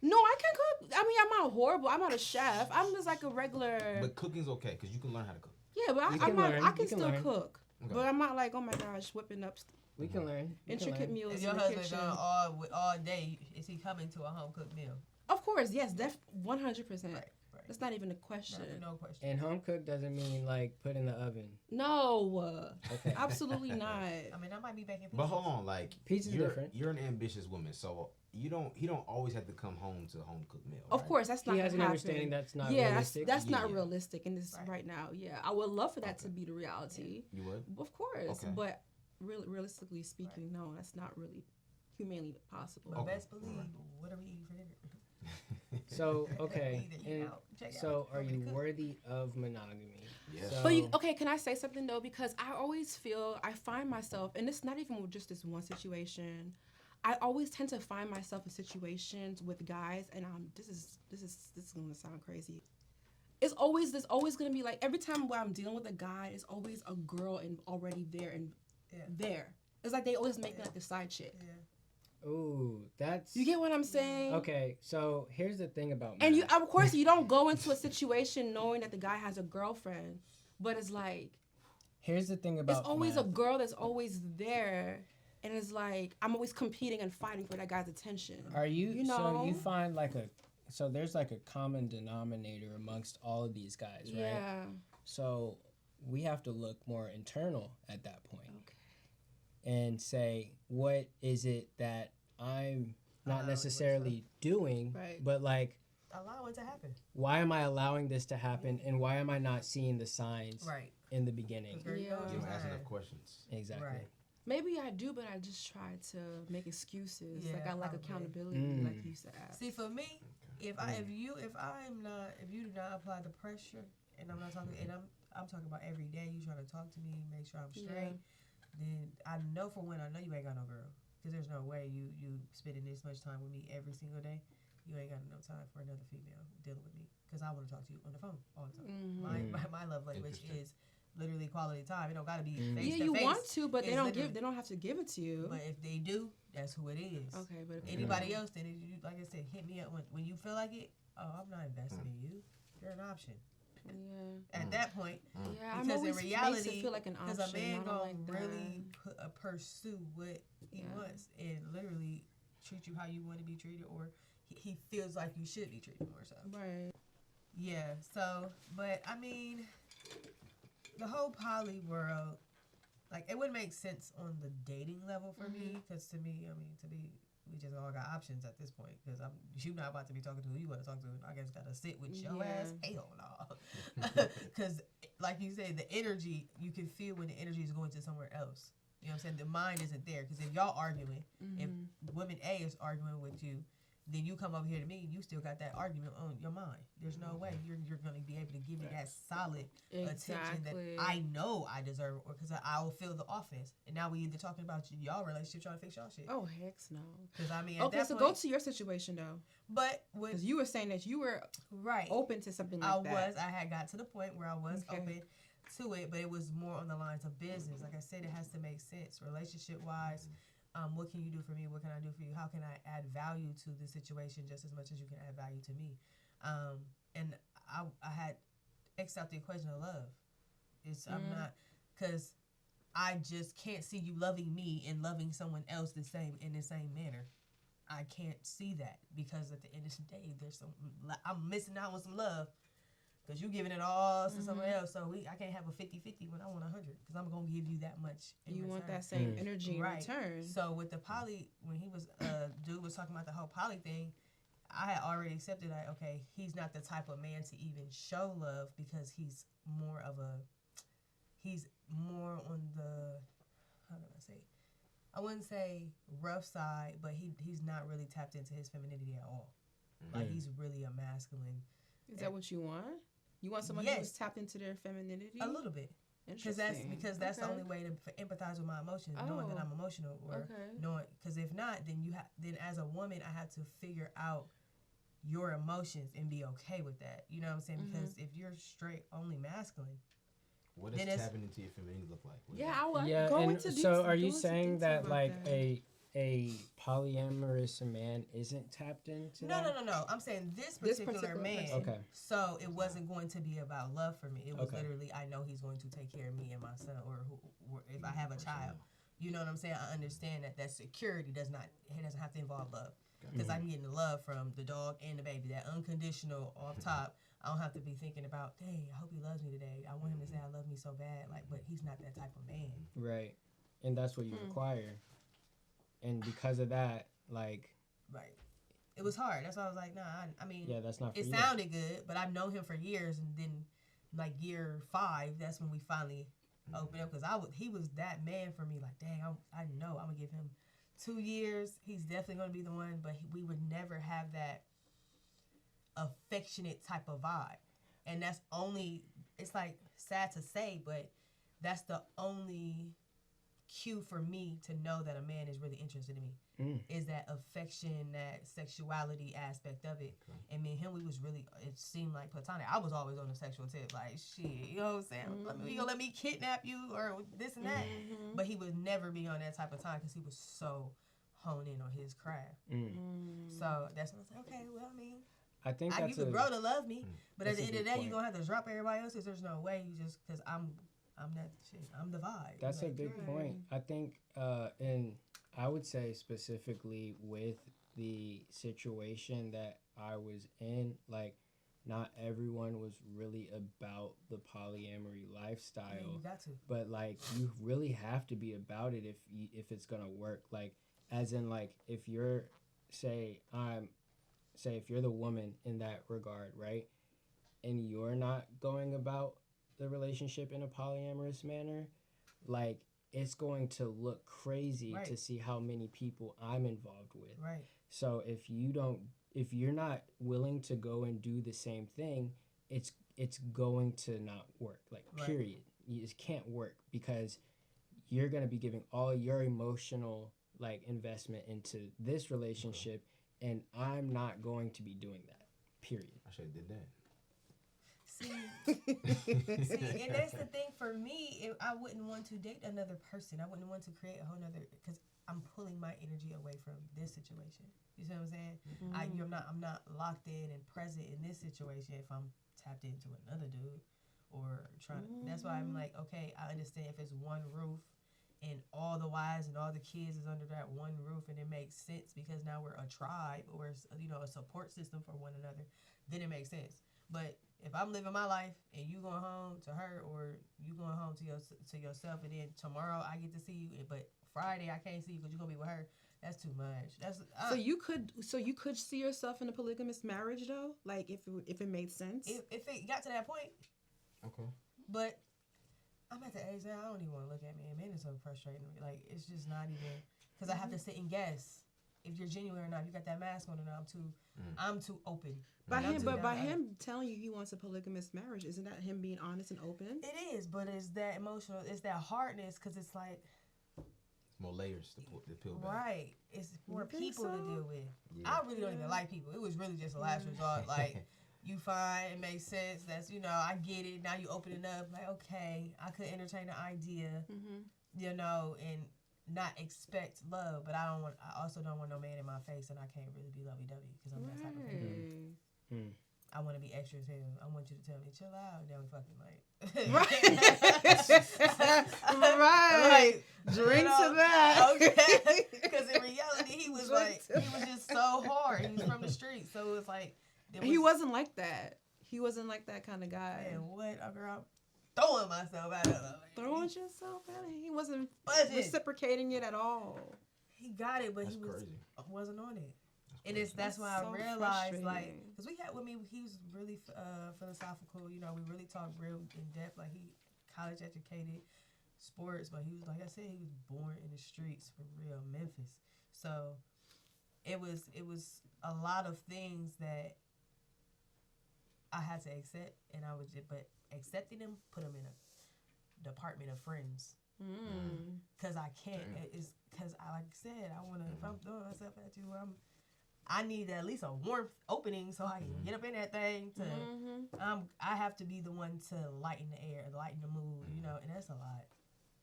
No, I can cook. I mean, I'm not horrible. I'm not a chef. I'm just like a regular. But cooking's okay because you can learn how to cook. Yeah, but You I can learn. can You can still learn. cook. Okay. But I'm not like, oh my gosh, whipping up We can learn. We can intricate learn. meals If in your the husband's kitchen. on all day, is he coming to a home cooked meal? Of course, yes, 100%. Right. That's not even a question. No question. And home cooked doesn't mean like put in the oven. No, Okay. absolutely not. I mean, I might be baking pizza. But hold on, like Pizza's you're different. you're an ambitious woman, so he don't always have to come home to a home cooked meal. Of right? course, that's not He gonna has an happen. understanding that's not Yeah, realistic. that's not Yeah. realistic in this right now. Yeah, I would love for that to be the reality. You would? Of course, Okay. but realistically speaking, no, that's not really humanly possible. But Okay. best believe, what are we eating for dinner? So okay, Either eat and out, check so out, are you cook. worthy of monogamy? Yes. So, But okay, can I say something though? Because I always feel I find myself, and it's not even with just this one situation. I always tend to find myself in situations with guys, and this is gonna sound crazy. There's always gonna be like every time where I'm dealing with a guy, it's always a girl and already there and there. It's like they always make me like the side chick. Yeah. ooh, that's You get what I'm saying? okay. So here's the thing about And math. of course, you don't go into a situation knowing that the guy has a girlfriend, but it's like Here's the thing about it's always math. a girl that's always there, and it's like I'm always competing and fighting for that guy's attention. Are you, You know? so you find like so there's like a common denominator amongst all of these guys, right? Yeah. So we have to look more internal at that point Okay. and say, what is it that I'm not Allowing necessarily doing, Right. but like, Allow it to happen. why am I allowing this to happen, and why am I not seeing the signs Right. in the beginning? Girl, you know what Yeah. You you're don't ask saying. enough questions. Exactly. Right. Maybe I do, but I just try to make excuses. Yeah, like I like probably. accountability, like you said. See, for me, if you do not apply the pressure, and I'm not talking, and I'm talking about every day, you trying to talk to me, make sure I'm straight, then I know for one, I know you ain't got no girl, because there's no way you spending this much time with me every single day. You ain't got no time for another female dealing with me, because I want to talk to you on the phone all the time. My love language is literally quality time. It don't gotta be face Yeah, to you face. want to, but they It's don't literally- they don't have to give it to you. But if they do, that's who it is. Okay, but if Anybody else, then you, like I said, hit me up when you feel like it. Oh, I'm not investing in you. You're an option. Yeah. At that point, Yeah, I'm because in always reality, makes it feel like an option. because a man I don't gonna like that. really pursue what he wants and literally treat you how you want to be treated, or he feels like you should be treated more so. Right. Yeah. So, but I mean, the whole poly world, like it wouldn't make sense on the dating level for me, because to me, we just all got options at this point. Because you not about to be talking to who you want to talk to. I guess gotta sit with your ass. Hell no. Because like you said, the energy you can feel when the energy is going to somewhere else. You know what I'm saying? The mind isn't there. Because if y'all arguing, if woman A is arguing with you, then you come over here to me, you still got that argument on your mind. There's no way you're going to be able to give me that solid attention that I know I deserve, or because I will feel the offense. And now we either talking about y'all relationship trying to fix y'all shit. Oh heck no. Because I mean, Okay, at that so point, go to your situation though, but because you were saying that you were right, open to something like that. I had got to the point where I was open to it, but it was more on the lines of business. Like I said, it has to make sense relationship wise. What can you do for me? What can I do for you? How can I add value to the situation just as much as you can add value to me? And I had X'd out the equation of love. I'm not, because I just can't see you loving me and loving someone else in the same manner. I can't see that, because at the end of the day, I'm missing out on some love. Because you giving it all to someone else. So I can't have a 50-50 when I want 100. Because I'm going to give you that much in return. Want that same energy in return. So with the poly, when he was, dude was talking about the whole poly thing, I had already accepted that, okay, he's not the type of man to even show love, because he's more on the, how can I say, I wouldn't say rough side, but he's not really tapped into his femininity at all. Like, he's really a masculine. Is that what you want? You want someone who's tapped into their femininity? A little bit. Because that's the only way to empathize with my emotions, knowing that I'm emotional, or knowing, because if not, then as a woman I have to figure out your emotions and be okay with that. You know what I'm saying? Because if you're straight only masculine, what does tapping into your femininity look like? I would go into so are you saying that like a a polyamorous man isn't tapped into No. that? I'm saying this This particular particular man. person. Okay. So it wasn't going to be about love for me. It was Okay. literally, I know he's going to take care of me and my son, or if I have a child. You know what I'm saying? I understand that security doesn't have to involve love. Because I'm getting the love from the dog and the baby, that unconditional off top. I don't have to be thinking about, dang, I hope he loves me today. I want him to say I love me so bad. Like, but he's not that type of man. Right. And that's what you require. And because of that, like... Right. It was hard. That's why I was like, nah, I mean... Yeah, that's not for it you. sounded good, but I've known him for years. And then, like, year 5, that's when we finally opened up. Because he was that man for me. Like, dang, I know I'm going to give him 2 years. He's definitely going to be the one. But we would never have that affectionate type of vibe. And that's only... It's, like, sad to say, but that's the only cue for me to know that a man is really interested in me. Is that affection, that sexuality aspect of it. Okay. And me and him, we was really, it seemed like platonic. I was always on the sexual tip, like, shit, you know what I'm saying? You gonna let me kidnap you or this and that? But he would never be on that type of time because he was so honed in on his craft. So that's when I was like, okay, well, I mean, I think that's you could grow to love me, but at the end of the day, point. you're gonna have to drop everybody else because there's no way you just, because I'm that shit. I'm the vibe. That's like, a good point. I think, and I would say specifically with the situation that I was in, like, not everyone was really about the polyamory lifestyle. Yeah, you got to. But, like, you really have to be about it if it's gonna work. Like, as in, like, if you're, if you're the woman in that regard, right, and you're not going about the relationship in a polyamorous manner, like, it's going to look crazy to see how many people I'm involved with. Right. So if you're not willing to go and do the same thing, it's going to not work. Like, period. You just can't work because you're going to be giving all your emotional, like, investment into this relationship, and I'm not going to be doing that. Period. I should have did that. See, and that's the thing for me. I wouldn't want to date another person. I wouldn't want to create a whole nother, because I'm pulling my energy away from this situation. You see what I'm saying? I'm not locked in and present in this situation if I'm tapped into another dude or trying to. That's why I'm like, okay, I understand if it's one roof and all the wives and all the kids is under that one roof, and it makes sense because now we're a tribe or, you know, a support system for one another. Then it makes sense. But if I'm living my life and you going home to her, or you going home to yourself, and then tomorrow I get to see you, but Friday I can't see you because you're gonna be with her, that's too much. So you could see yourself in a polygamous marriage though, like if it made sense. If it got to that point, okay. But I'm at the age now I don't even want to look at me, and man, it's so frustrating. Like, it's just not even, because I have to sit and guess if you're genuine or not. You got that mask on, and I'm too open. By him telling you he wants a polygamous marriage, isn't that him being honest and open? It is, but it's that emotional, it's that hardness, because it's like more layers to peel back. Right, it's more people to deal with. Yeah. I really don't even like people. It was really just a last resort. Like, you find it makes sense. That's, you know, I get it. Now you open it up. Like, okay, I could entertain the idea, you know, and not expect love, but I also don't want no man in my face, and I can't really be lovey-dovey because I'm that type of person. I want to be extra as hell. I want you to tell me, chill out, and then we fucking like, right, drink to that, okay? Because in reality, he was just so hard. He was from the street, so it was like he wasn't like that. He wasn't like that kind of guy. Man, what, girl? Throwing myself at him. Throwing yourself at him? He wasn't reciprocating it at all. He got it, but he wasn't on it. And that's why I realized, like, because we had with me, he was really philosophical. You know, we really talked real in depth. Like, he college educated, sports, but he was, like I said, he was born in the streets for real, Memphis. So it was a lot of things that I had to accept, and but accepting them, put them in a department of friends. Because I can't. It's because, like I said, I want to. If I'm throwing myself at you, I need at least a warmth opening so I can get up in that thing. I have to be the one to lighten the air, lighten the mood, you know, and that's a lot.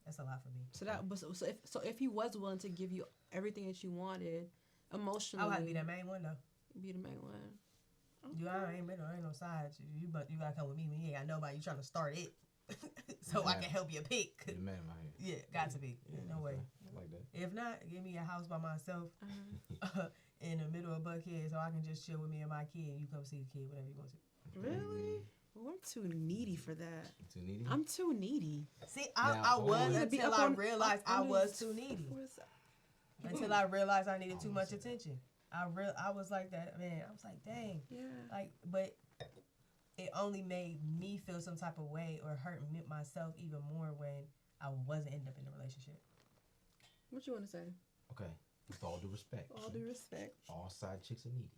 That's a lot for me. So if he was willing to give you everything that you wanted emotionally. I would have to be that main one though. Be the main one. Okay. I ain't no side. You gotta come with me. You ain't got nobody. You trying to start it, so I can help you pick. You're the man out here. Yeah, got to be. No way. I like that. If not, give me a house by myself in the middle of Buckhead, so I can just chill with me and my kid. You come see the kid whenever you want to. Really? Well, I'm too needy for that. Too needy? I'm too needy. See, I was until I realized I was too needy. What's up? Until I realized I needed too much attention. I was like that, man. I was like, dang. Yeah. Like, but it only made me feel some type of way or hurt myself even more when I wasn't ending up in a relationship. What you want to say? Okay. With all due respect. All due respect. All side chicks are needy.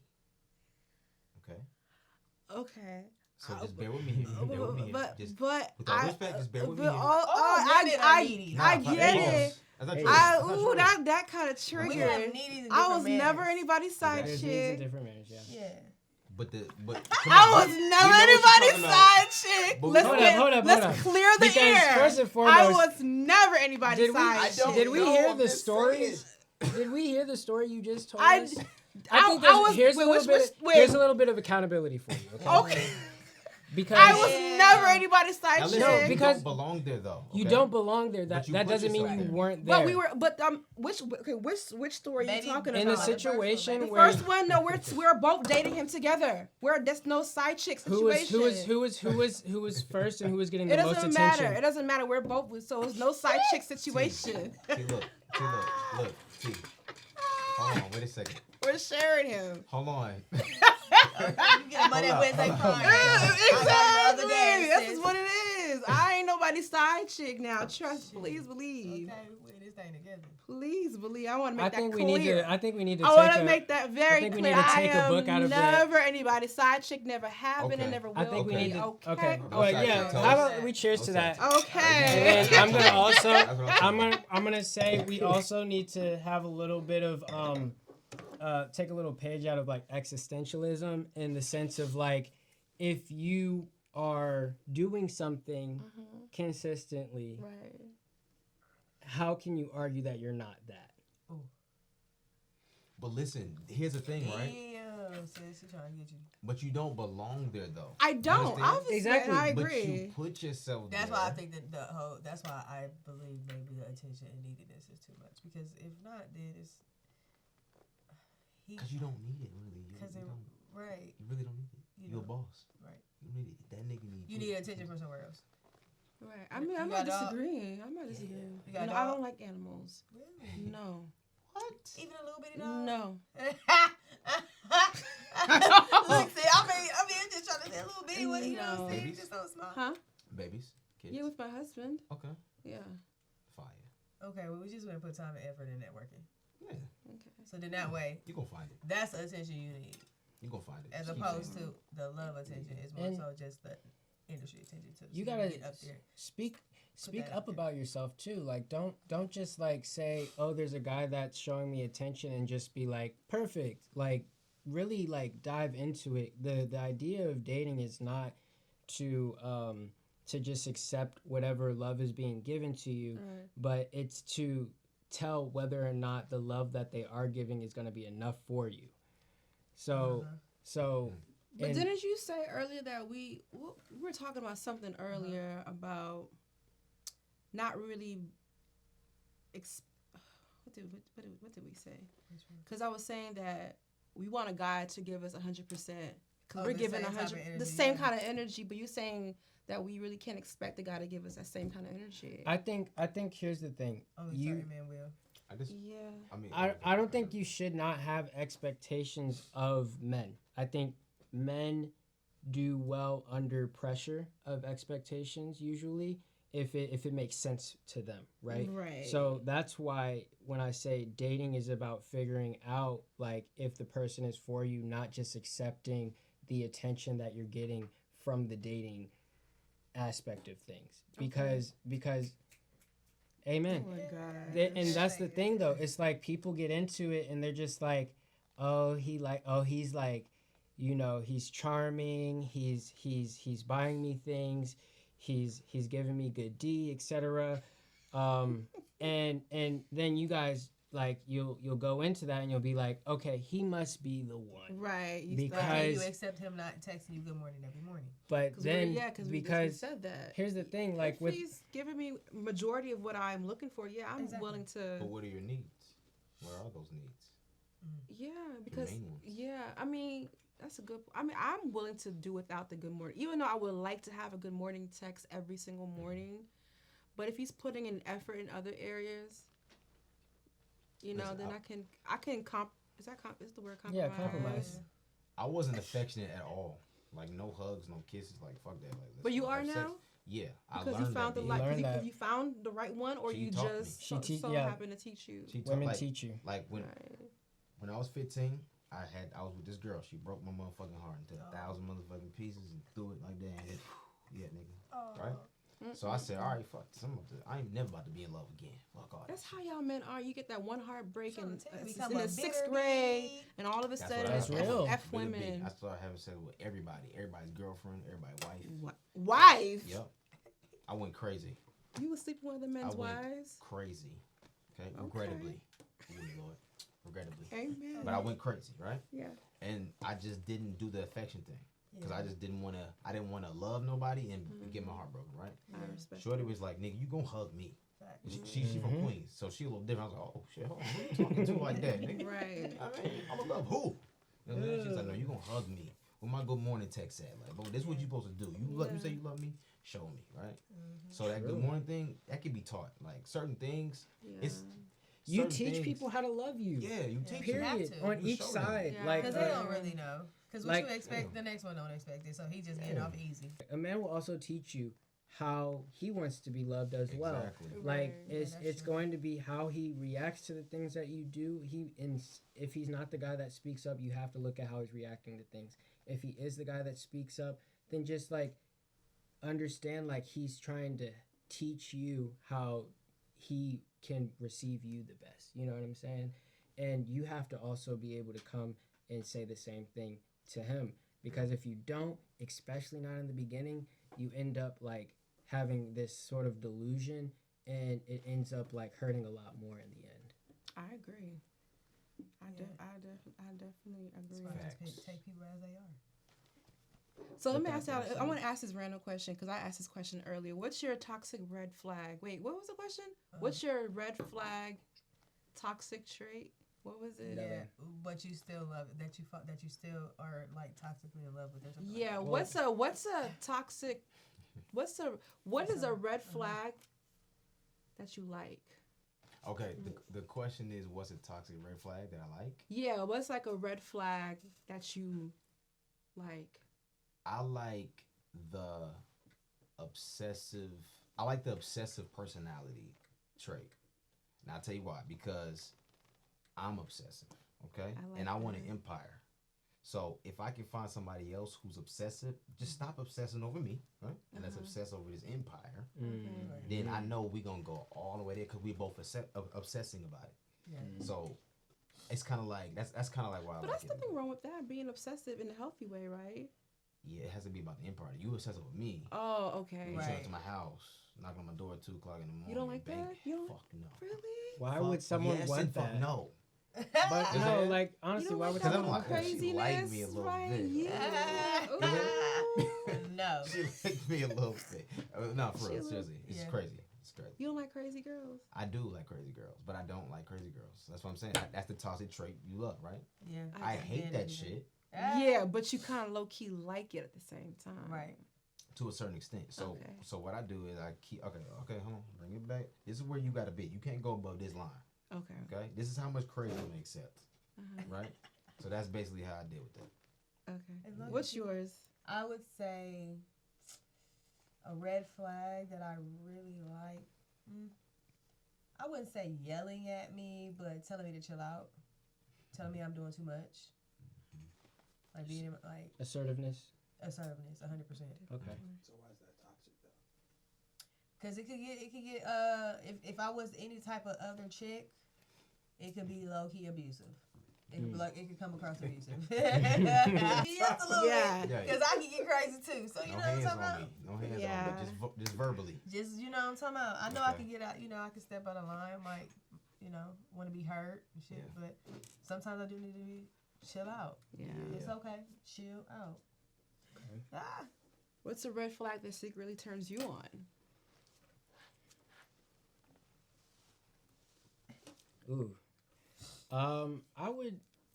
Okay? Okay. So just bear with me here. Bear with me here. But with all due respect, just bear with me here. I get it. That kind of triggered. I was never anybody's side chick. Different marriage, yeah. But I was never anybody's side chick. Let's clear the air. First and foremost, I was never anybody's side chick. Did we hear the story? Did we hear the story you just told us? I think here's a little bit of accountability for you. Okay. Because I was never anybody's side chick. No, because you don't belong there though. Okay? You don't belong there. That doesn't mean you weren't there. But we were. But which story are you talking about? In a situation the where first one, no, we're both dating him together. There's no side chick situation. Who was first and who was getting the most attention? It doesn't matter. It doesn't matter. We're both. So it's no side chick situation. Look. T. Hold on. Wait a second. We're sharing him. Hold on. You get money Wednesday crying. Exactly. This is what it is. I ain't nobody's side chick now. Please believe. Okay, we put this thing together. Please believe. I want to make that clear. I think we need to. I want to make that very clear. I am never anybody's side chick. Never have been and never will. I think we need to. Okay. Well, yeah. How about we cheers to that? Okay. And I'm gonna say we also need to have a little bit of take a little page out of like existentialism in the sense of like if you are doing something consistently, right? How can you argue that you're not that? Ooh. But listen, here's the thing, right? Yeah, sis, she's trying to get you. But you don't belong there, though. I don't. Obviously, exactly. I agree. But you put yourself That's there. why I think that that's why I believe maybe the attention and neediness is too much. Because if not, then it's. Because you don't need it, really. Right. You really don't need it. You're a boss. Right. You need it. That nigga needs you. You need attention from somewhere else. Right. I mean, I'm not disagreeing. I don't like animals. Really? No. What? Even a little bitty dog? No. Look, see, I mean, I'm just trying to say a little bitty one, you know what I'm saying? Just so small. Huh? Babies? Kids? Yeah, with my husband. Okay. Yeah. Fire. Okay, well, we just want to put time and effort in networking. Yeah. Okay. So then that way, you're going to find it. That's the attention you need. You're going to find it. As opposed to the love attention. It's more so just the industry attention too. You gotta get up there. Speak up about yourself too. Like don't just like say, oh, there's a guy that's showing me attention and just be like perfect. Like really like dive into it. The idea of dating is not to just accept whatever love is being given to you, but it's to tell whether or not the love that they are giving is going to be enough for you. So But didn't you say earlier that we were talking about something earlier about not really what did we say? Because I was saying that we want a guy to give us 100% because we're giving 100 the same kind of energy, but you're saying that we really can't expect the guy to give us that same kind of energy. I think here's the thing. Only certain men will. I don't think you should not have expectations of men. I think men do well under pressure of expectations usually if it makes sense to them, right? Right. So that's why when I say dating is about figuring out like if the person is for you, not just accepting the attention that you're getting from the dating aspect of things. Because amen. Oh my God. And that's the thing though. It's like people get into it and they're just like, he's like, you know, he's charming, he's buying me things, he's giving me good D, etc. And then you guys like you'll go into that and you'll be like, okay, he must be the one. Right. Because- Can you accept him not texting you good morning every morning? But then because we said that. here's the thing, like if with he's giving me majority of what I'm looking for, yeah, I'm Exactly. willing to. But what are your needs? Where are those needs? Yeah, because main ones. I mean that's a good. I mean, I'm willing to do without the good morning, even though I would like to have a good morning text every single morning. But if he's putting in effort in other areas, then I can comp. Is the word compromise? Yeah, compromise. I wasn't affectionate at all. Like no hugs, no kisses. Like fuck that. Like, But you let's are have sex. now. Yeah, Because you found that. you found the right one, or She you taught me. just She so happened to teach you. She women like, teach you. Like when Right. when I was 15, I was with this girl. She broke my motherfucking heart into 1,000 motherfucking pieces and threw it like that. And it, yeah, nigga. Right. So I said, all right, fuck. I ain't never about to be in love again. Fuck all That's that. how y'all men are. You get that one heartbreak Trying in to tell you, we in talking the about 6th bitter grade, me. and all of a That's sudden what I it's was real. F Really big. women. I started having sex with everybody. Everybody's girlfriend, everybody's wife. Wife. Yep. I went crazy. You was sleeping with other men's I went wives. crazy. Okay. Regrettably. Forgive me, Lord. Regrettably. Amen. But I went crazy, right? Yeah. And I just didn't do the affection thing. Because I just didn't want to, I didn't want to love nobody and get my heart broken, right? I respect. Shorty was like, nigga, you gonna hug me. Facts. She from Queens, so she a little different. I was like, oh shit, hold on, who you talking to like that, nigga? Right. I mean, I'm gonna love who? You know what I'm saying? She's like, no, you gonna hug me. Where my good morning text at? Like, bro, this is what you supposed to do. You say you love me, show me, right? So that good morning thing, that can be taught. Like certain things, it's You certain teach things- people how to love you. Yeah, you teach You them. have Period. to. On You each show them. side. Yeah. Like Because they don't really know. Because what like- you expect, the next one don't expect it. So he just getting off easy. a man will also teach you how he wants to be loved as well. Exactly. Like Right. it's that's it's true. going to be how he reacts to the things that you do. If he's not the guy that speaks up, you have to look at how he's reacting to things. If he is the guy that speaks up, then just like understand like he's trying to teach you how he can receive you the best. You know what I'm saying? And you have to also be able to come and say the same thing to him, because if you don't, especially not in the beginning, you end up like having this sort of delusion, and it ends up like hurting a lot more in the end. I agree. I definitely agree. That's why I Facts. just take people as they are. So let With me that ask y'all. being I said- want to ask this random question because I asked this question earlier. What's your toxic red flag? Wait, what was the question? What's your red flag toxic trait? What was it? Never. Yeah, but you still love it. That you still are like toxically in love with. Or something like Yeah. that. What's a toxic? What is a red flag that you like? Okay, the question is, what's a toxic red flag that I like? Yeah. What's like a red flag that you like? I like the obsessive personality trait. And I'll tell you why. Because I'm obsessive, okay? I like and I want that. an empire. So if I can find somebody else who's obsessive, just stop obsessing over me, right? And let's obsess over this empire. Then I know we're going to go all the way there because we're both obsessing about it. Yeah. So it's kind of like, that's kind of like why I But like that's it. nothing wrong with that. Being obsessive in a healthy way, right? Yeah, it has to be about the empire. You obsessive with me. Oh, okay. You Right. show up to my house, knocking on my door at 2 o'clock in the morning. You don't like bang. that? You don't- Fuck no. Really? Why Fuck would someone yes want and fuck that? no. But You no, know? like You honestly, don't why like would that Because I'm little like, someone? she liked craziness, me a little right? bit. Yeah. Ooh. No. She liked me a little bit. No, for real, She seriously. It's Yeah. crazy. It's crazy. You don't like crazy girls? I do like crazy girls, but I don't like crazy girls. That's what I'm saying. That's the toxic trait you love, right? Yeah. I hate get that it. shit Yeah, but you kind of low key like it at the same time. Right. to a certain extent. So Okay. so what I do is I keep, okay, hold on, bring it back. This is where you got to be. You can't go above this line, Okay. okay? This is how much crazy I'm going to accept, Uh-huh. right? So that's basically how I deal with that. Okay. As long What's as you- yours? I would say a red flag that I really like. I wouldn't say yelling at me, but telling me to chill out, telling me I'm doing too much, like being like Assertiveness. assertiveness, 100%. Okay. So why is that toxic though? Cause it could get if I was any type of other chick, it could be low key abusive. It could be like it could come across abusive. Just a little Yeah. bit, cause I can get crazy too. So you No know what I'm hands talking on about. me. No hands Yeah. on me. Just verbally. Just you know what I'm talking about. I know I Okay. can get out. You know I can step out of line. Like you know, want to be heard and shit. Yeah. But sometimes I do need to be chill out. Yeah. It's okay. Chill out. Okay. Ah. What's a red flag that secretly turns you on? Ooh.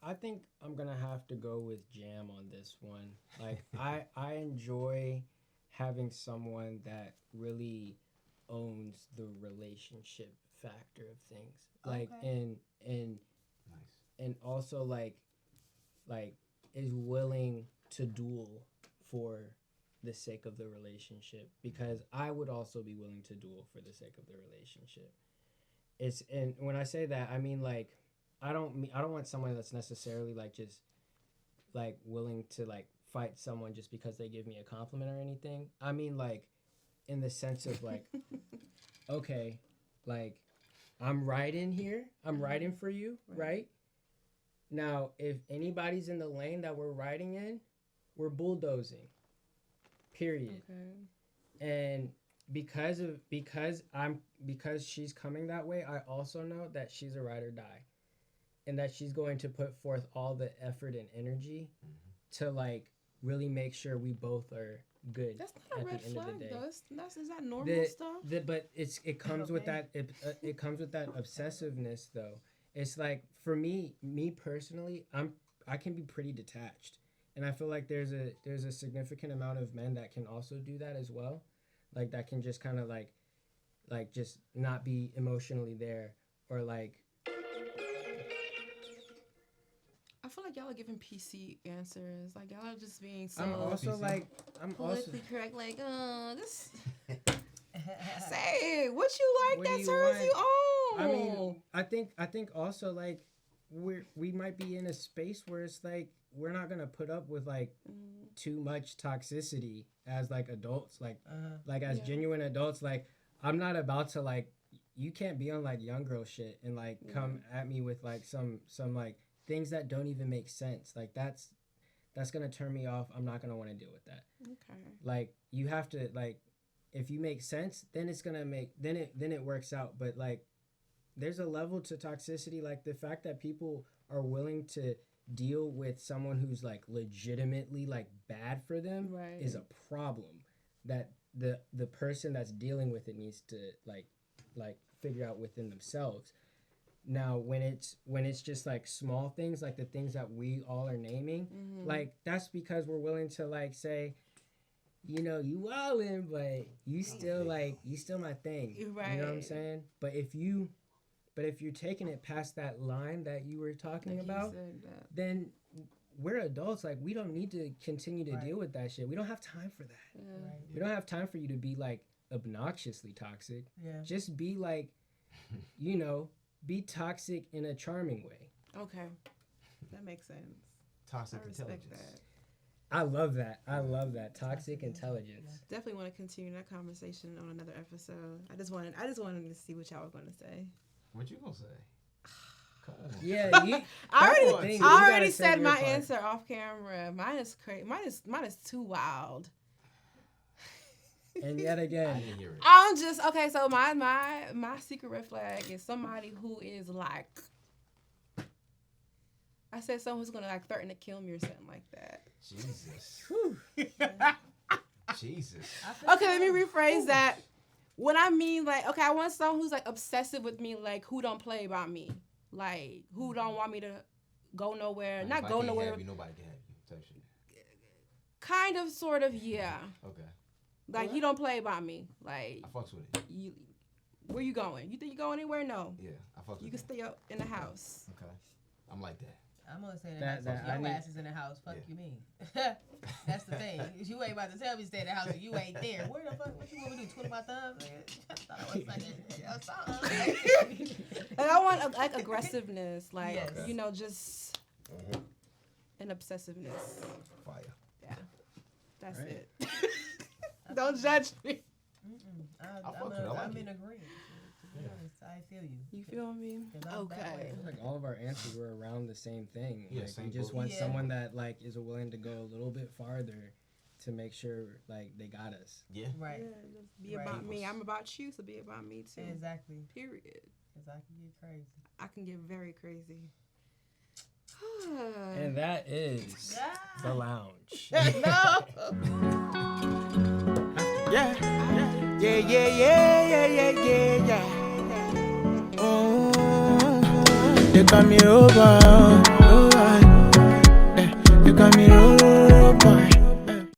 I think I'm gonna have to go with Jam on this one. Like I enjoy having someone that really owns the relationship factor of things. Like Okay. and Nice. and also like is willing to duel for the sake of the relationship, because I would also be willing to duel for the sake of the relationship. It's, and when I say that, I mean like I don't want someone that's necessarily like just like willing to like fight someone just because they give me a compliment or anything. I mean like in the sense of like okay, like I'm riding here, I'm riding for you, right? Now, if anybody's in the lane that we're riding in, we're bulldozing. Period. Okay. And because she's coming that way, I also know that she's a ride or die, and that she's going to put forth all the effort and energy to like really make sure we both are good. That's not a red flag, though. Is that normal stuff? But it comes with that it comes with that obsessiveness though. It's like for me personally, I can be pretty detached, and I feel like there's a significant amount of men that can also do that as well, like that can just kind of like just not be emotionally there, or like. I feel like y'all are giving PC answers. Like y'all are just being so I'm also politically correct. Like, this. Say what you like What do that you turns want? you on. I mean, I think also like we might be in a space where it's like we're not gonna put up with like too much toxicity as like adults, like as genuine adults. Like I'm not about to like, you can't be on like young girl shit and like come at me with like some like things that don't even make sense. Like that's gonna turn me off. I'm not gonna want to deal with that. Okay. Like you have to like, if you make sense, then it's gonna make then it works out. But like there's a level to toxicity, like the fact that people are willing to deal with someone who's like legitimately like bad for them is a problem that the person that's dealing with it needs to like figure out within themselves. Now when it's just like small things, like the things that we all are naming, like that's because we're willing to like say, you know, you wildin', but you still my thing. Right. You know what I'm saying? But if you're taking it past that line that you were talking about, then we're adults. Like we don't need to continue to deal with that shit. We don't have time for that. Right. We don't have time for you to be like obnoxiously toxic. Yeah. Just be like, you know, be toxic in a charming way. Okay. That makes sense. Toxic I respect intelligence. that. I love that. Toxic intelligence. Definitely want to continue that conversation on another episode. I just wanted to see what y'all were going to say. What you gonna say? Come on. Yeah, you. I already said my answer off camera. Mine is crazy. Mine is too wild. And yet again, I didn't hear it. I'm just okay. So my secret red flag is somebody who is like, I said someone who's gonna like threaten to kill me or something like that. Jesus. Jesus. Okay, let me rephrase that. What I mean, like, okay, I want someone who's like obsessive with me, like who don't play about me, like who don't want me to go nowhere, Like, not go nowhere. Have you, nobody can have you. Type shit. Kind of, sort of, yeah. Okay. Like you don't play about me, like. I fucks with it. You, where you going? You think you go anywhere? No. Yeah, I fucks with it. You can stay up in the house. Okay. I'm like that. I'm gonna say That- that I your need- ass is in the house. Fuck Yeah. you mean? That's the thing. You ain't about to tell me to stay in the house and you ain't there. Where the fuck? What you want me to do? Twiddle my thumbs? I thought I was like And I want like aggressiveness, like Yes. you know, just an obsessiveness. Fire. Yeah, that's Right. it. Don't judge me. I'm in agreement. To be honest, I feel you. You feel me? 'Cause I'm that Okay. way. I feel like all of our answers were around the same thing. Yeah, Like same we just boat. want Yeah. someone that like is willing to go a little bit farther to make sure like they got us. Yeah. Right. Yeah, just be Right. about me. I'm about you, so be about me too. Exactly. Period. Because I can get crazy. I can get very crazy. And that is the lounge. No. Yeah, yeah, yeah, yeah, yeah, yeah, yeah. They call me over, yeah, they call me over.